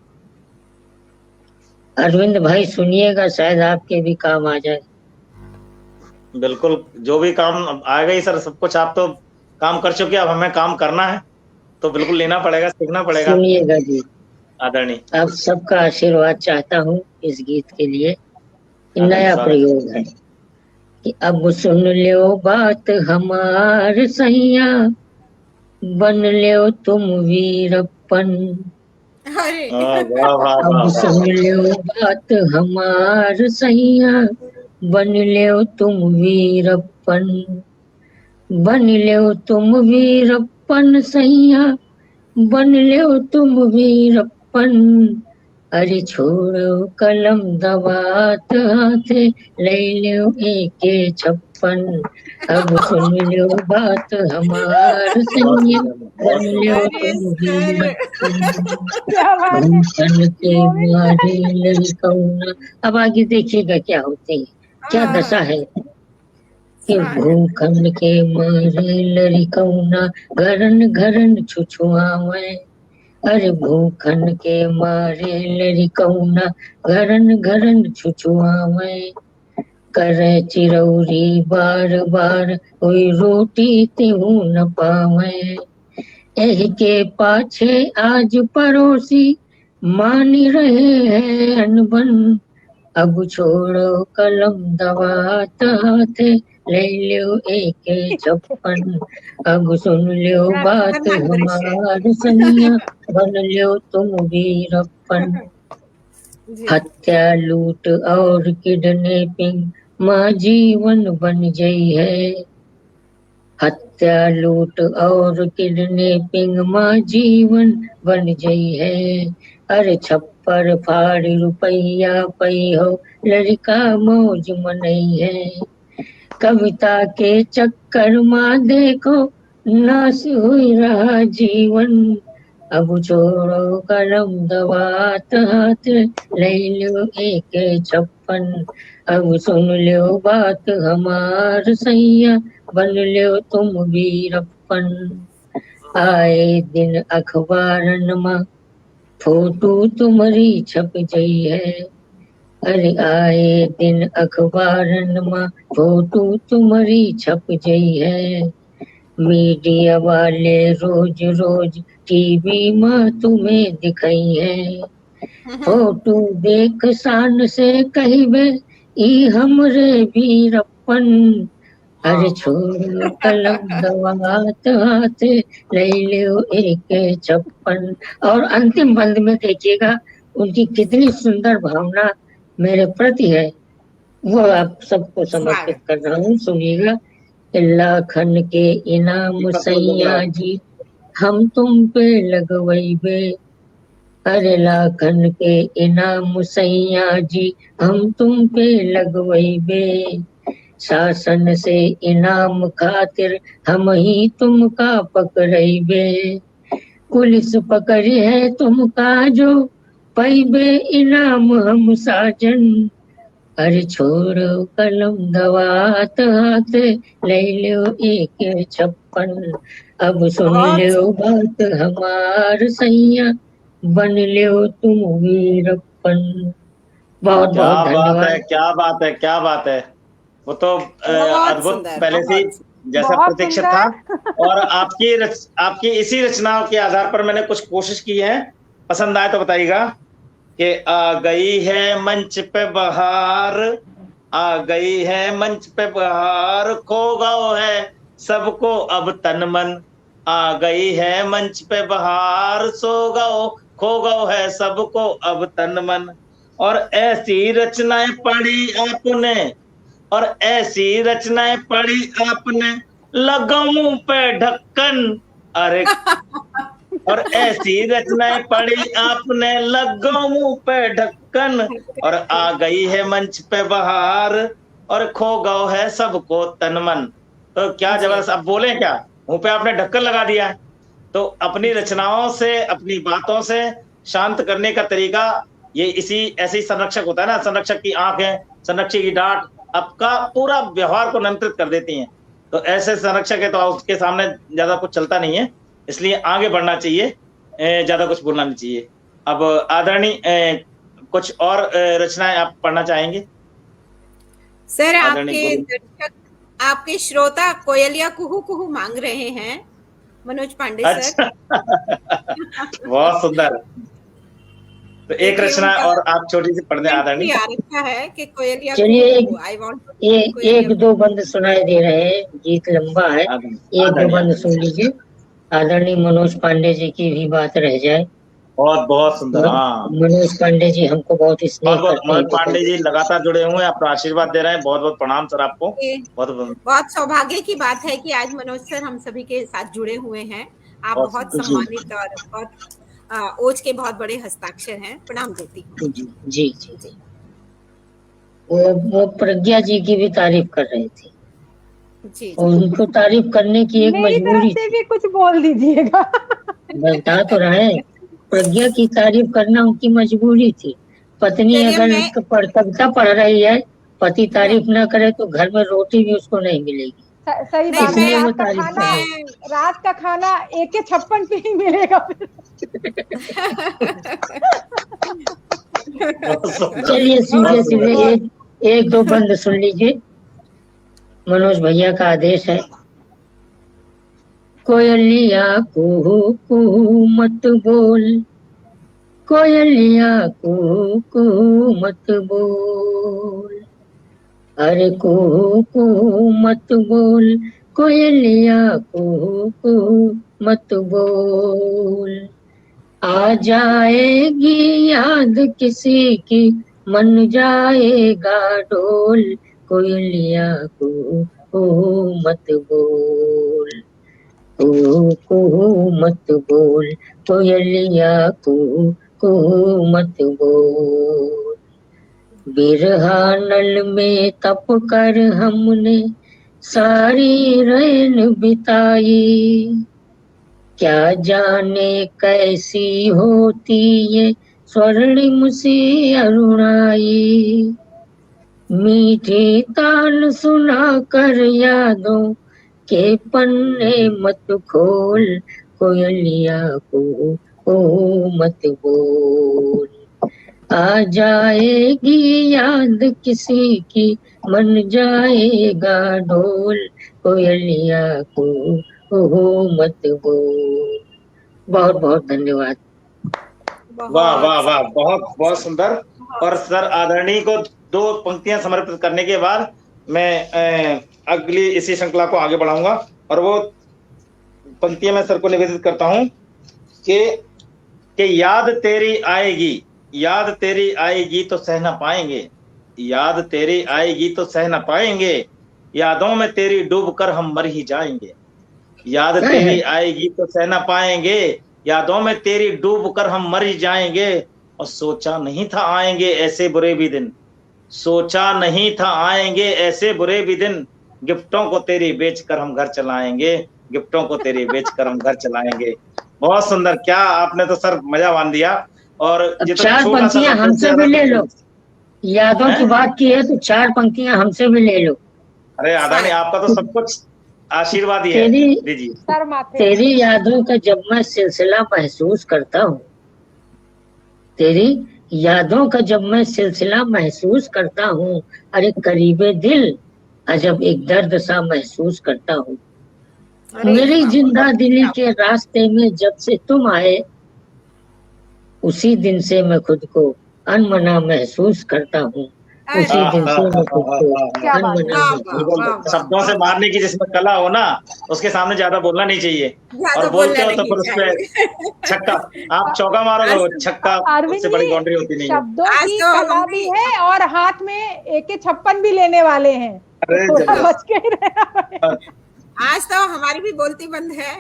अरविंद भाई सुनिएगा, शायद आपके भी काम आ जाए। बिल्कुल, जो भी काम आएगा ही सर, सब कुछ आप तो काम कर चुके, अब हमें काम करना है तो बिल्कुल लेना पड़ेगा, सीखना पड़ेगा। सुनिएगा जी, आदरणीय। आप सबका आशीर्वाद चाहता हूँ इस गीत के लिए। नया प्रयोग है कि अब सुन लो बात हमार सैया, बन लो तुम वीरप्पन। अब सुन लो बात हमार सैया, बन लो तुम वीरप्पन। बन लो तुम वीरप्पन सैया, बन लो तुम वीरप्पन। अरे छोड़ो कलम दबात हाथे, ले लो एके 56। अब सुन लो बात हमार सैया, बन लो तुम वीरप्पन। भूखन के मारे लड़कौना। अब आगे देखिएगा क्या होते हैं, क्या दशा है कि भूखन के मारे लड़कौना, घरन घरन छुछुआवे। अरे भूखन के मारे लड़कौना, घरन घरन छुछुआवे। करे चिरौरी बार बार, कोई रोटी तेहू न पावे। एह के पाछे आज पड़ोसी, मानी रहे हैं अनबन। अब छोड़ो कलम दबात हाथे, ले लो एके 56। अब सुन लो बात हमार सैया, बन लो तुम वीरप्पन। हत्या लूट और किडनैपिंग माँ जीवन बन गई है। हत्या लूट और किडनैपिंग माँ जीवन बन गई है। अरे छप्पर फाड़ रुपया पई हो, लड़का मौज मनई है। कविता के चक्कर माँ देखो, नाश हुई रहा जीवन। अब छोड़ो कलम दबात हाथ, ले लो एके 56। अब सुन लो बात हमार सैया, बन लो तुम वीरप्पन। आए दिन अखबारन में फोटो तुम्हारी छप गई है। अरे आए दिन अखबारन में फोटो तुम्हारी छप गई है। मीडिया वाले रोज रोज टीवी में तुम्हें दिखाई है। फोटो देख शान से कहिबे, ई हमरे वीरप्पन। अरे छोड़ो कलम दबात हाथ, ले लो एके 56। और अंतिम बंद में देखिएगा उनकी कितनी सुंदर भावना मेरे प्रति है, वो आप सबको समर्पित कर रहा हूँ। सुनिएगा। लाखन के इनाम सैया जी, हम तुम पे लगवैबे। अरे लाखन के इनाम सैया जी, हम तुम पे लगवैबे। शासन से इनाम खातिर हम ही तुमका पकड़ैबे। पुलिस पकड़ी है तुमका जो, पैबे इनाम हम साजन। अरे छोड़ो कलम दबात हाथ, ले लो एके 56। अब सुन लो बात हमार सैया, बन लो तुम वीरप्पन। बहुत बहुत धन्यवाद। क्या बात है, क्या बात है। वो तो अद्भुत पहले से जैसा प्रतीक्षित था। और आपकी इसी रचनाओं के आधार पर मैंने कुछ कोशिश की है, पसंद आए तो बताइएगा। कि आ गई है मंच पे बहार, आ गई है मंच पे बहार, खो गओ है सबको अब तन मन। आ गई है मंच पे बहार, सो गओ खो गओ है सबको अब तन मन। और ऐसी रचनाएं पढ़ी आपने, और ऐसी रचनाएं पढ़ी आपने, लगाऊं पे ढक्कन, अरे और ऐसी रचनाएं पढ़ी आपने, लगाऊं पे ढक्कन, और आ गई है मंच पे बहार, और खो गओ है सबको तन मन। तो क्या जबरदस्त, अब बोले क्या, मुंह पे आपने ढक्कन लगा दिया है। तो अपनी रचनाओं से, अपनी बातों से शांत करने का तरीका ये इसी ऐसे ही संरक्षक होता है ना, संरक्षक की आंखें, संरक्षक की डांट आपका पूरा व्यवहार को नियंत्रित कर देती हैं। तो ऐसे संरक्षक है तो उसके सामने ज्यादा कुछ चलता नहीं है, इसलिए आगे बढ़ना चाहिए, ज्यादा कुछ बोलना नहीं चाहिए। अब आदरणीय कुछ और रचनाएं आप पढ़ना चाहेंगे? सर, आपके दर्शक, आपके श्रोता कोयलिया कुहू कुहू मांग रहे हैं, मनोज पांडे सर। बहुत सुंदर। तो एक रचना और आप छोटी सी पढ़ने आदरणीय है कि कोयलिया। चलिए एक दो बंद सुनाई दे रहे हैं, गीत लंबा है, एक दो बंद सुन लीजिए। आदरणीय मनोज पांडे जी की भी बात रह जाए। बहुत बहुत सुंदर। हाँ, मनोज पांडे जी हमको बहुत स्नेह करते हैं। मनोज पांडे जी लगातार जुड़े हुए हैं, आपको आशीर्वाद दे रहे हैं। बहुत बहुत प्रणाम सर आपको। बहुत सौभाग्य की बात है कि आज मनोज सर हम सभी के साथ जुड़े हुए हैं। आप बहुत सम्मानित और बहुत ओज के बहुत बड़े हस्ताक्षर हैं। प्रणाम देती हूँ। जी जी जी जी। वो प्रज्ञा जी की भी तारीफ कर रहे थे जी, और उनको तारीफ करने की एक मजबूरी से भी कुछ बोल दीजिएगा। बता तो रहे, प्रज्ञा की तारीफ करना उनकी मजबूरी थी। पत्नी अगर कविता पढ़ रही है, पति तारीफ ना करे तो घर में रोटी भी उसको नहीं मिलेगी। सही बात है। रात का खाना 1:56 पे ही मिलेगा फिर। चलिए सीधे सीधे एक दो बंद सुन लीजिए। मनोज भैया का आदेश है। कोयलिया कुहू कुहू मत बोल, कोयलिया कुहू कुहू मत बोल, अरे कुहू कुहू मत बोल, कोयलिया कुहू कुहू मत बोल। आ जाएगी याद किसी की, मन जाएगा डोल, कोयलिया कुहू कुहू मत बोल, कुहू कुहू मत बोल, कोयलिया कुहू कुहू मत बोल। बिरहा नल में तप कर हमने सारी रैन बिताई, क्या जाने कैसी होती ये स्वर्णिम सी अरुणाई। मीठी तान सुना कर यादों के पन्ने मत खोल, कोयलिया को मत बोल। आ जाएगी याद किसी की, मन जाएगा ढोल, कोयलिया को मत बोल। बहुत बहुत धन्यवाद। वाह वाह वाह, बहुत बहुत सुंदर। और सर आदरणीय को 2 पंक्तियां समर्पित करने के बाद मैं अगली इसी श्रृंखला को आगे बढ़ाऊंगा। और वो पंक्तियां मैं सर को निवेदित करता हूं कि याद तेरी आएगी, याद तेरी आएगी तो सह न पाएंगे, याद तेरी आएगी तो सह न पाएंगे, यादों में तेरी डूब कर हम मर ही जाएंगे। याद तेरी आएगी तो सह न पाएंगे, यादों में तेरी डूब कर हम मर ही जाएंगे। और सोचा नहीं था आएंगे ऐसे बुरे भी दिन, सोचा नहीं था आएंगे ऐसे बुरे भी दिन, गिफ्टों को तेरी बेच कर हम घर चलाएंगे, गिफ्टों को तेरी बेच कर हम घर चलाएंगे। बहुत सुंदर, क्या आपने तो सर मजा बांध दिया। और 4 पंक्तियां हमसे भी ले लो, यादों की बात की है तो 4 पंक्तियां हमसे भी ले लो। अरे आदरणीय, आपका तो सब कुछ आशीर्वाद ही है। तेरी यादों का जब मैं सिलसिला महसूस करता हूँ, तेरी यादों का जब मैं सिलसिला महसूस करता हूँ, अरे करीबे दिल अजब एक दर्द सा महसूस करता हूँ। मेरी जिंदा दिली के रास्ते में जब से तुम आए, उसी दिन से मैं खुद को अनमना महसूस करता हूँ। उसी अरे दिन से मैं तुझको क्या धन बात है। बना वाह देती वाह हूँ। बिल्कुल, वाह वाह शब्दों से वाह, मारने की जिसमें कला हो ना, उसके सामने ज्यादा बोलना नहीं चाहिए। ज्यादा और बोलते बोलना हो तो नहीं फिर उस पे चाहिए। छक्का, आप चौका मारोगे, आज वो तो छक्का, अरविंद उससे बड़ी जी, बाउंड्री होती नहीं है। शब्दों आज की तो कला हमने भी है और हाथ में AK-56 भी लेने वाले हैं, तो अरे थोड़ा जबरदस्त। बच के ही रहना पड़ेगा। आज तो हमारी भी बोलती बंद है।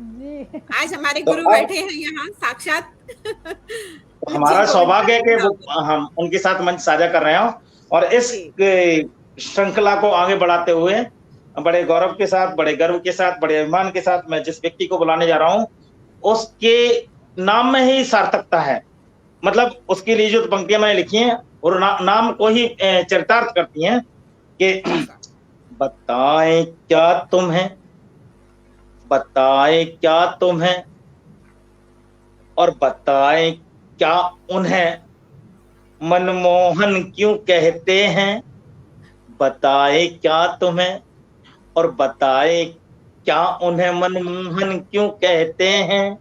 जी आज हमारे तो गुरु अब बैठे हैं यहाँ साक्षात। हमारा जिनको सौभाग्य है कि वो बिल्कुल हम उनके साथ मंच साझा कर रहे हो, और इस जी श्रृंखला को आगे बढ़ाते हुए बड़े गौरव के साथ, बड़े गर्व के साथ, बड़े अभिमान के साथ मैं जिस व्यक्ति को बुलाने जा रहा हूँ, उसके नाम में ही सार्थकता है। मतलब उसके लिए जो पंक्तियां मैंने लिखी हैं और नाम को ही चरितार्थ करती हैं कि बताएं क्या तुम्हें, बताएं क्या तुम्हें, और बताएं क्या उन्हें, मनमोहन क्यों कहते हैं। बताएं क्या तुम्हें और बताएं क्या उन्हें, मनमोहन क्यों कहते हैं।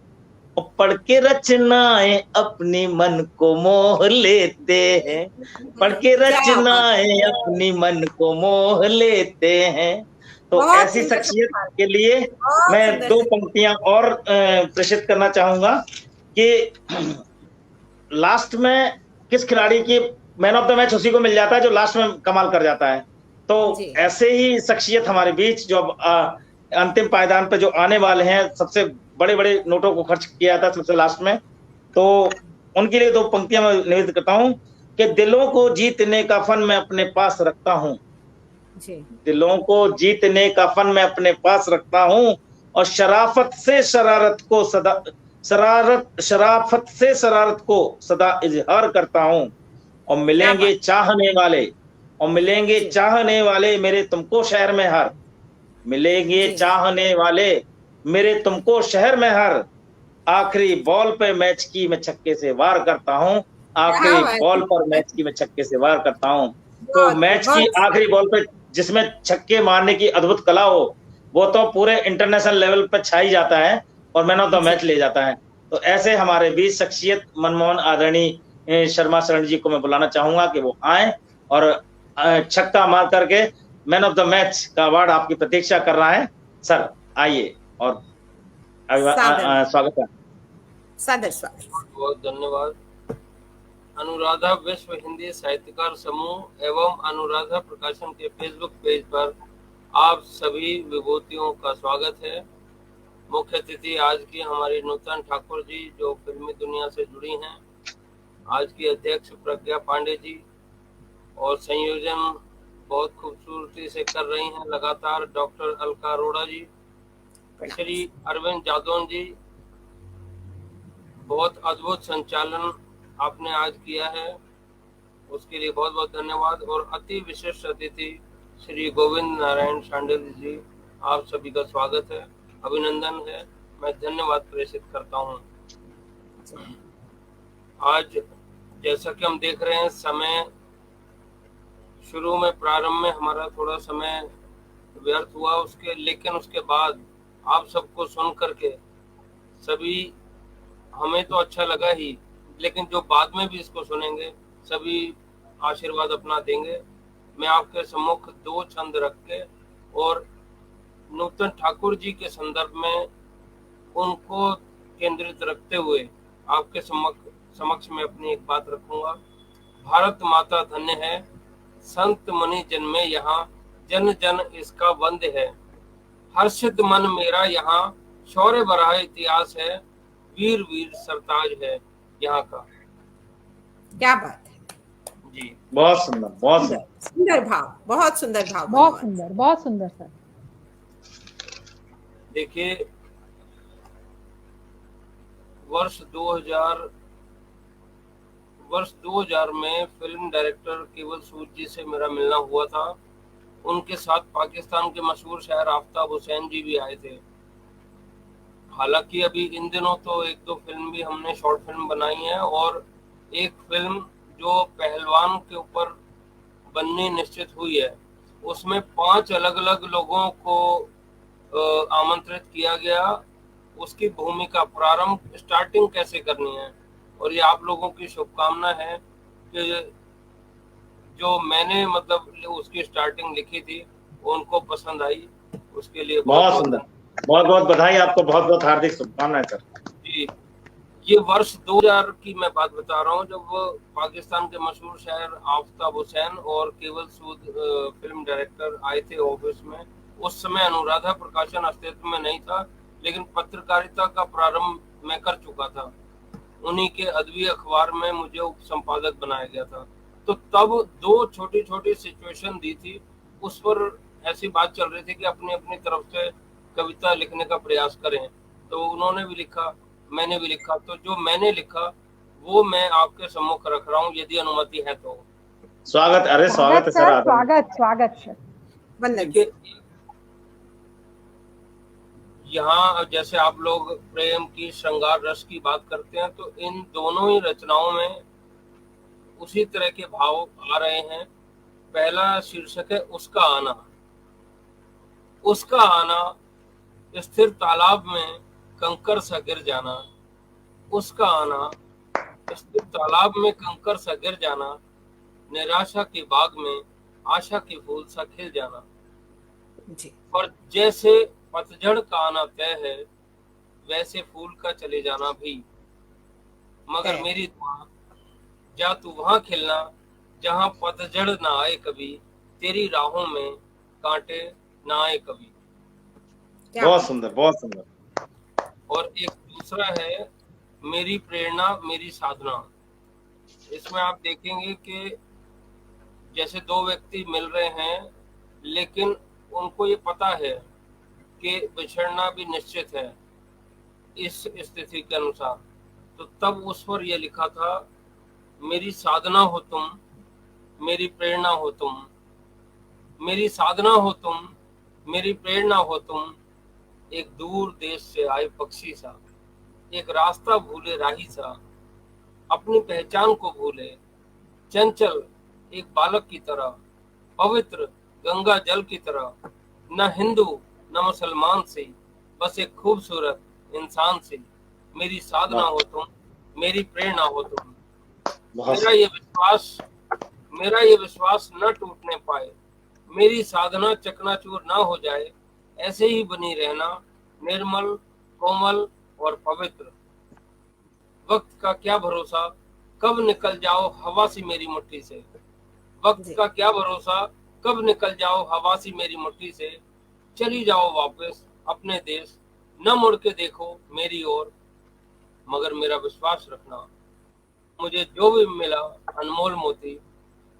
और पढ़ के रचनाएं अपनी मन को मोह लेते हैं, पढ़ के क्या बात है, रचनाएं अपनी मन को मोह लेते हैं। तो बहुत ऐसी सुंदर शख्सियत संस्कार, के लिए बहुत मैं सुंदर दो संस्कार। पंक्तियां और प्रेषित करना चाहूंगा कि लास्ट में किस खिलाड़ी की मैन ऑफ द मैच उसी को मिल जाता है जो लास्ट में कमाल कर जाता है। तो जी ऐसे ही शख्सियत हमारे बीच जो अब अंतिम पायदान पे जो आने वाले हैं, सबसे बड़े बड़े नोटों को खर्च किया था सबसे लास्ट में, तो उनके लिए दो पंक्तियां मैं निवेदित करता हूं कि दिलों को जीतने का फन मैं अपने पास रखता हूं, जी दिलों को जीतने का फन मैं अपने पास रखता हूं, और शराफत से शरारत को सदा, शराफत से शरारत को सदा इजहार करता हूं। और क्या मिलेंगे बात, चाहने वाले, और मिलेंगे जी चाहने वाले मेरे तुमको शहर में हर, मिलेंगे जी चाहने वाले मेरे तुमको शहर में हर, आखिरी बॉल पे मैच की मैं छक्के से वार करता हूं, क्या आखिरी बात बॉल पर है। मैच की मैं छक्के से वार करता हूं। तो बहुत मैच की बहुत आखिरी बॉल पे जिसमें छक्के मारने की अद्भुत कला हो, वो तो पूरे इंटरनेशनल लेवल पर छाई जाता है और मैन ऑफ द जी मैच ले जाता है। तो ऐसे हमारे बीच शख्सियत मनमोहन आदरणीय शर्मा शरण जी को मैं बुलाना चाहूंगा कि वो आए और छक्का मार करके मैन ऑफ द मैच का अवार्ड आपकी प्रतीक्षा कर रहा है। सर आइए और सादर स्वागत है। सादर स्वागत। बहुत बहुत धन्यवाद। अनुराधा विश्व हिंदी साहित्यकार समूह एवं अनुराधा प्रकाशन के फेसबुक पेज पर आप सभी विभूतियों का स्वागत है। मुख्य अतिथि आज की हमारी नूतन ठाकुर जी जो फिल्मी दुनिया से जुड़ी हैं, आज की अध्यक्ष प्रज्ञा पांडे जी, और संयोजन बहुत खूबसूरती से कर रही हैं लगातार डॉक्टर अलका अरोड़ा जी, श्री अरविंद जादौन जी, बहुत अद्भुत संचालन आपने आज किया है, उसके लिए बहुत बहुत धन्यवाद। और अति विशिष्ट अतिथि श्री गोविंद नारायण शांडिल जी, आप सभी का स्वागत है, अभिनंदन है, मैं धन्यवाद प्रेषित करता हूँ। आज जैसा कि हम देख रहे हैं, समय शुरू में प्रारंभ में हमारा थोड़ा समय व्यर्थ हुआ लेकिन उसके बाद आप सबको सुन करके सभी, हमें तो अच्छा लगा ही, लेकिन जो बाद में भी इसको सुनेंगे सभी आशीर्वाद अपना देंगे। मैं आपके सम्मुख दो छंद रख के और नूतन ठाकुर जी के संदर्भ में उनको केंद्रित रखते हुए आपके समक्ष में अपनी एक बात रखूंगा। भारत माता धन्य है, संत मुनि जन्मे यहाँ, जन जन इसका वंद है। हर्षित मन मेरा यहाँ, शौर्य भरा इतिहास है, वीर वीर सरताज है यहाँ का। क्या बात है जी, बहुत सुंदर, बहुत सुंदर, सुंदर भाव, बहुत सुंदर भाव, बहुत सुंदर, बहुत सुंदर सर। देखिए वर्ष 2000 में फिल्म डायरेक्टर केवल सूद जी से मेरा मिलना हुआ था। उनके साथ पाकिस्तान के मशहूर शायर आफ्ताब हुसैन जी भी आए थे। हालांकि अभी इन दिनों तो एक दो फिल्म भी हमने शॉर्ट फिल्म बनाई है, और एक फिल्म जो पहलवान के ऊपर बननी निश्चित हुई है, उसमें 5 अलग अलग लोगों को आमंत्रित किया गया। उसकी भूमिका प्रारंभ स्टार्टिंग कैसे करनी है, और ये आप लोगों की शुभकामना है कि जो मैंने मतलब उसकी स्टार्टिंग लिखी थी उनको पसंद आई, उसके लिए बहुत सुंदर, बहुत बहुत बधाई आपको, बहुत बहुत हार्दिक शुभकामनाएं सर। जी। ये वर्ष 2000 की मैं बात बता रहा हूँ, जब पाकिस्तान के मशहूर शायर आफ्ताब हुसैन और केवल सूद फिल्म डायरेक्टर आए थे ऑफिस में। उस समय अनुराधा प्रकाशन अस्तित्व में नहीं था, लेकिन पत्रकारिता का प्रारंभ मैं कर चुका था। उन्हीं के अदबी अखबार में मुझे उप संपादक बनाया गया था। तो तब 2 छोटी छोटी सिचुएशन दी थी, उस पर ऐसी बात चल रही थी कि अपनी अपनी तरफ से कविता लिखने का प्रयास करें। तो उन्होंने भी लिखा, मैंने भी लिखा। तो जो मैंने लिखा वो मैं आपके सम्मुख रख रहा हूँ, यदि अनुमति है तो। स्वागत, अरे स्वागत है सर, स्वागत स्वागत सर। देखिए, यहाँ जैसे आप लोग प्रेम की, श्रृंगार रस की बात करते हैं, तो इन दोनों ही रचनाओं में उसी तरह के भाव आ रहे हैं। पहला शीर्षक है उसका आना। उसका आना, स्थिर तालाब में कंकर सा गिर जाना। उसका आना, स्थिर तालाब में कंकर सा गिर जाना। निराशा के बाग में आशा के फूल सा खिल जाना। जी। और जैसे पतझड़ का आना तय है, वैसे फूल का चले जाना भी। मगर मेरी दुआ, जा तू वहां खिलना जहां पतझड़ ना आए कभी, तेरी राहों में कांटे ना आए कभी। बहुत सुंदर, बहुत सुंदर। और एक दूसरा है मेरी प्रेरणा मेरी साधना। इसमें आप देखेंगे कि जैसे 2 व्यक्ति मिल रहे हैं, लेकिन उनको ये पता है कि बिछड़ना भी निश्चित है इस स्थिति के अनुसार। तो तब उस पर यह लिखा था, मेरी साधना हो तुम, मेरी प्रेरणा हो तुम। मेरी साधना हो तुम, मेरी प्रेरणा हो तुम। एक दूर देश से आए पक्षी सा, एक रास्ता भूले राही सा, अपनी पहचान को भूले, चंचल एक बालक की तरह, पवित्र गंगा जल की तरह, न हिंदू न मुसलमान से, बस एक खूबसूरत इंसान से। मेरी साधना हो तुम, मेरी प्रेरणा हो तुम। मेरा ये विश्वास न टूटने पाए, मेरी साधना चकनाचूर ना हो जाए, ऐसे ही बनी रहना, निर्मल, कोमल और पवित्र। वक्त का क्या भरोसा, कब निकल जाओ हवा सी मेरी मुट्ठी से। वक्त का क्या भरोसा, कब निकल जाओ हवा सी मेरी मुट्ठी से। चली जाओ वापस अपने देश, न मुड़ के देखो मेरी ओर, मगर मेरा विश्वास रखना, मुझे जो भी मिला अनमोल मोती,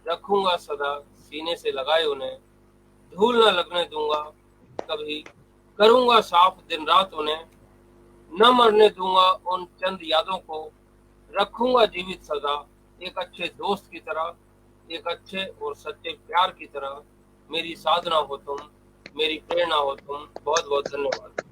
रखूंगा सदा सीने से लगाए उन्हें। धूल न लगने दूंगा कभी, करूंगा साफ दिन रात उन्हें। न मरने दूंगा उन चंद यादों को, रखूंगा जीवित सदा एक अच्छे दोस्त की तरह, एक अच्छे और सच्चे प्यार की तरह। मेरी साधना हो तुम, मेरी प्रेरणा हो तुम। बहुत बहुत धन्यवाद।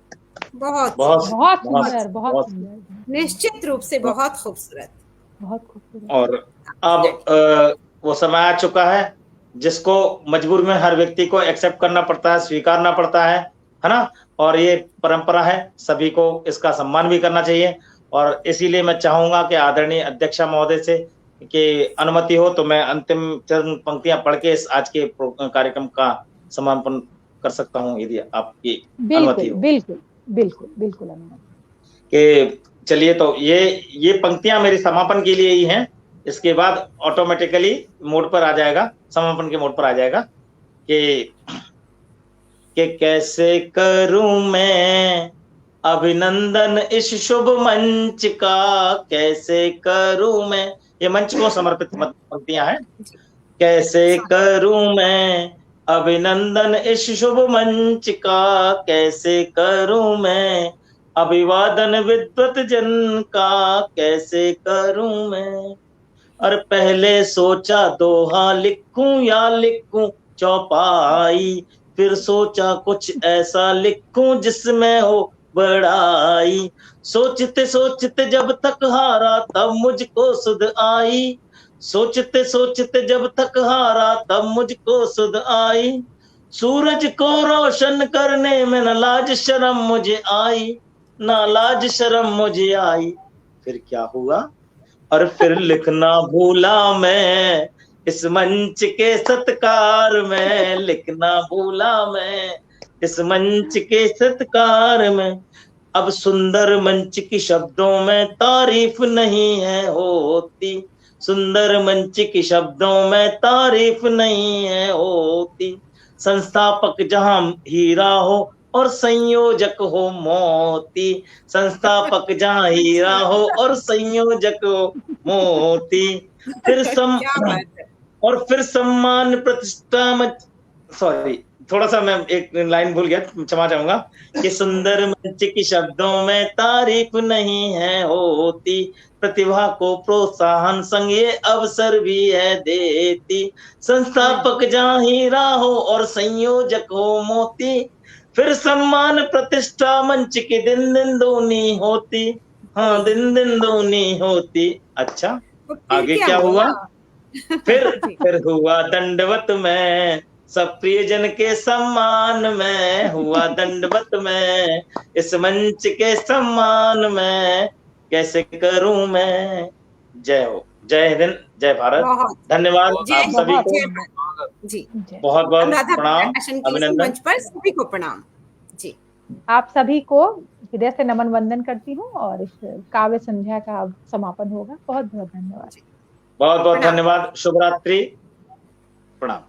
बहुत बहुत सुंदर, बहुत सुंदर, निश्चित रूप से बहुत खूबसूरत, बहुत खूबसूरत। और अब वो समय आ चुका है जिसको मजबूर में हर व्यक्ति को एक्सेप्ट करना पड़ता है, स्वीकारना पड़ता है ना। और ये परंपरा है, सभी को इसका सम्मान भी करना चाहिए। और इसीलिए मैं चाहूंगा कि आदरणीय अध्यक्षा महोदय से कि अनुमति हो तो मैं अंतिम चरण पंक्तियां पढ़ के इस आज के कार्यक्रम का समापन कर सकता हूं, यदि आपकी अनुमति हो। बिल्कुल बिल्कुल बिल्कुल अनुमति। कि चलिए, तो ये पंक्तियां मेरी समापन के लिए ही हैं। इसके बाद ऑटोमेटिकली मोड पर आ जाएगा, समापन के मोड पर आ जाएगा कि कैसे करूं मैं अभिनंदन इस शुभ मंच का, कैसे करूं मैं, ये मंच को समर्पित पंक्तियां हैं। कैसे करूं मैं अभिनंदन इस शुभ मंच का, कैसे करूं मैं अभिवादन विद्वत जन का, कैसे करूं मैं। और पहले सोचा दोहा लिखूं या लिखूं चौपाई, फिर सोचा कुछ ऐसा लिखूं जिसमें हो बड़ाई। सोचते सोचते जब तक हारा तब मुझको सुध आई, सोचते सोचते जब तक हारा तब मुझको सुध आई। सूरज को रोशन करने में न लाज शर्म मुझे आई, ना लाज शर्म मुझे आई। फिर क्या हुआ, और फिर लिखना भूला मैं, इस मंच के सत्कार में लिखना भूला मैं, इस मंच के सत्कार में। अब सुंदर मंच की शब्दों में तारीफ नहीं है होती, सुंदर मंच की शब्दों में तारीफ नहीं है होती। संस्थापक जहां हीरा हो और संयोजक हो मोती, संस्थापक जहां हीरा हो और संयोजक हो मोती। फिर क्या बात है। और फिर सम्मान प्रतिष्ठा में, सॉरी थोड़ा सा मैं एक लाइन भूल गया, क्षमा चाहूंगा, कि सुंदर मंच की शब्दों में तारीफ नहीं है होती, प्रतिभा को प्रोत्साहन संग ये अवसर भी है देती। संस्थापक जहां हीरा हो और संयोजक हो मोती, फिर सम्मान प्रतिष्ठा मंच की दिन दिन दूनी होती, हाँ दिन दिन दूनी होती। अच्छा तो फिर आगे क्या हुआ? फिर जी। हुआ दंडवत में सब प्रियजन के सम्मान में, हुआ दंडवत में इस मंच के सम्मान में, कैसे करूं मैं। जय हो, जय हिंद, जय भारत। बहुत धन्यवाद जय आप सभी को, जय भारत। जी, जय। बहुत बहुत अनुराधा प्रणाम, प्रकाशन के इस अभिनंदन। मंच पर सभी को प्रणाम। जी, आप सभी को हृदय से नमन वंदन करती हूँ और इस काव्य संध्या का अब समापन होगा। बहुत बहुत धन्यवाद। बहुत बहुत प्रणाम। धन्यवाद। शुभ रात्रि, प्रणाम।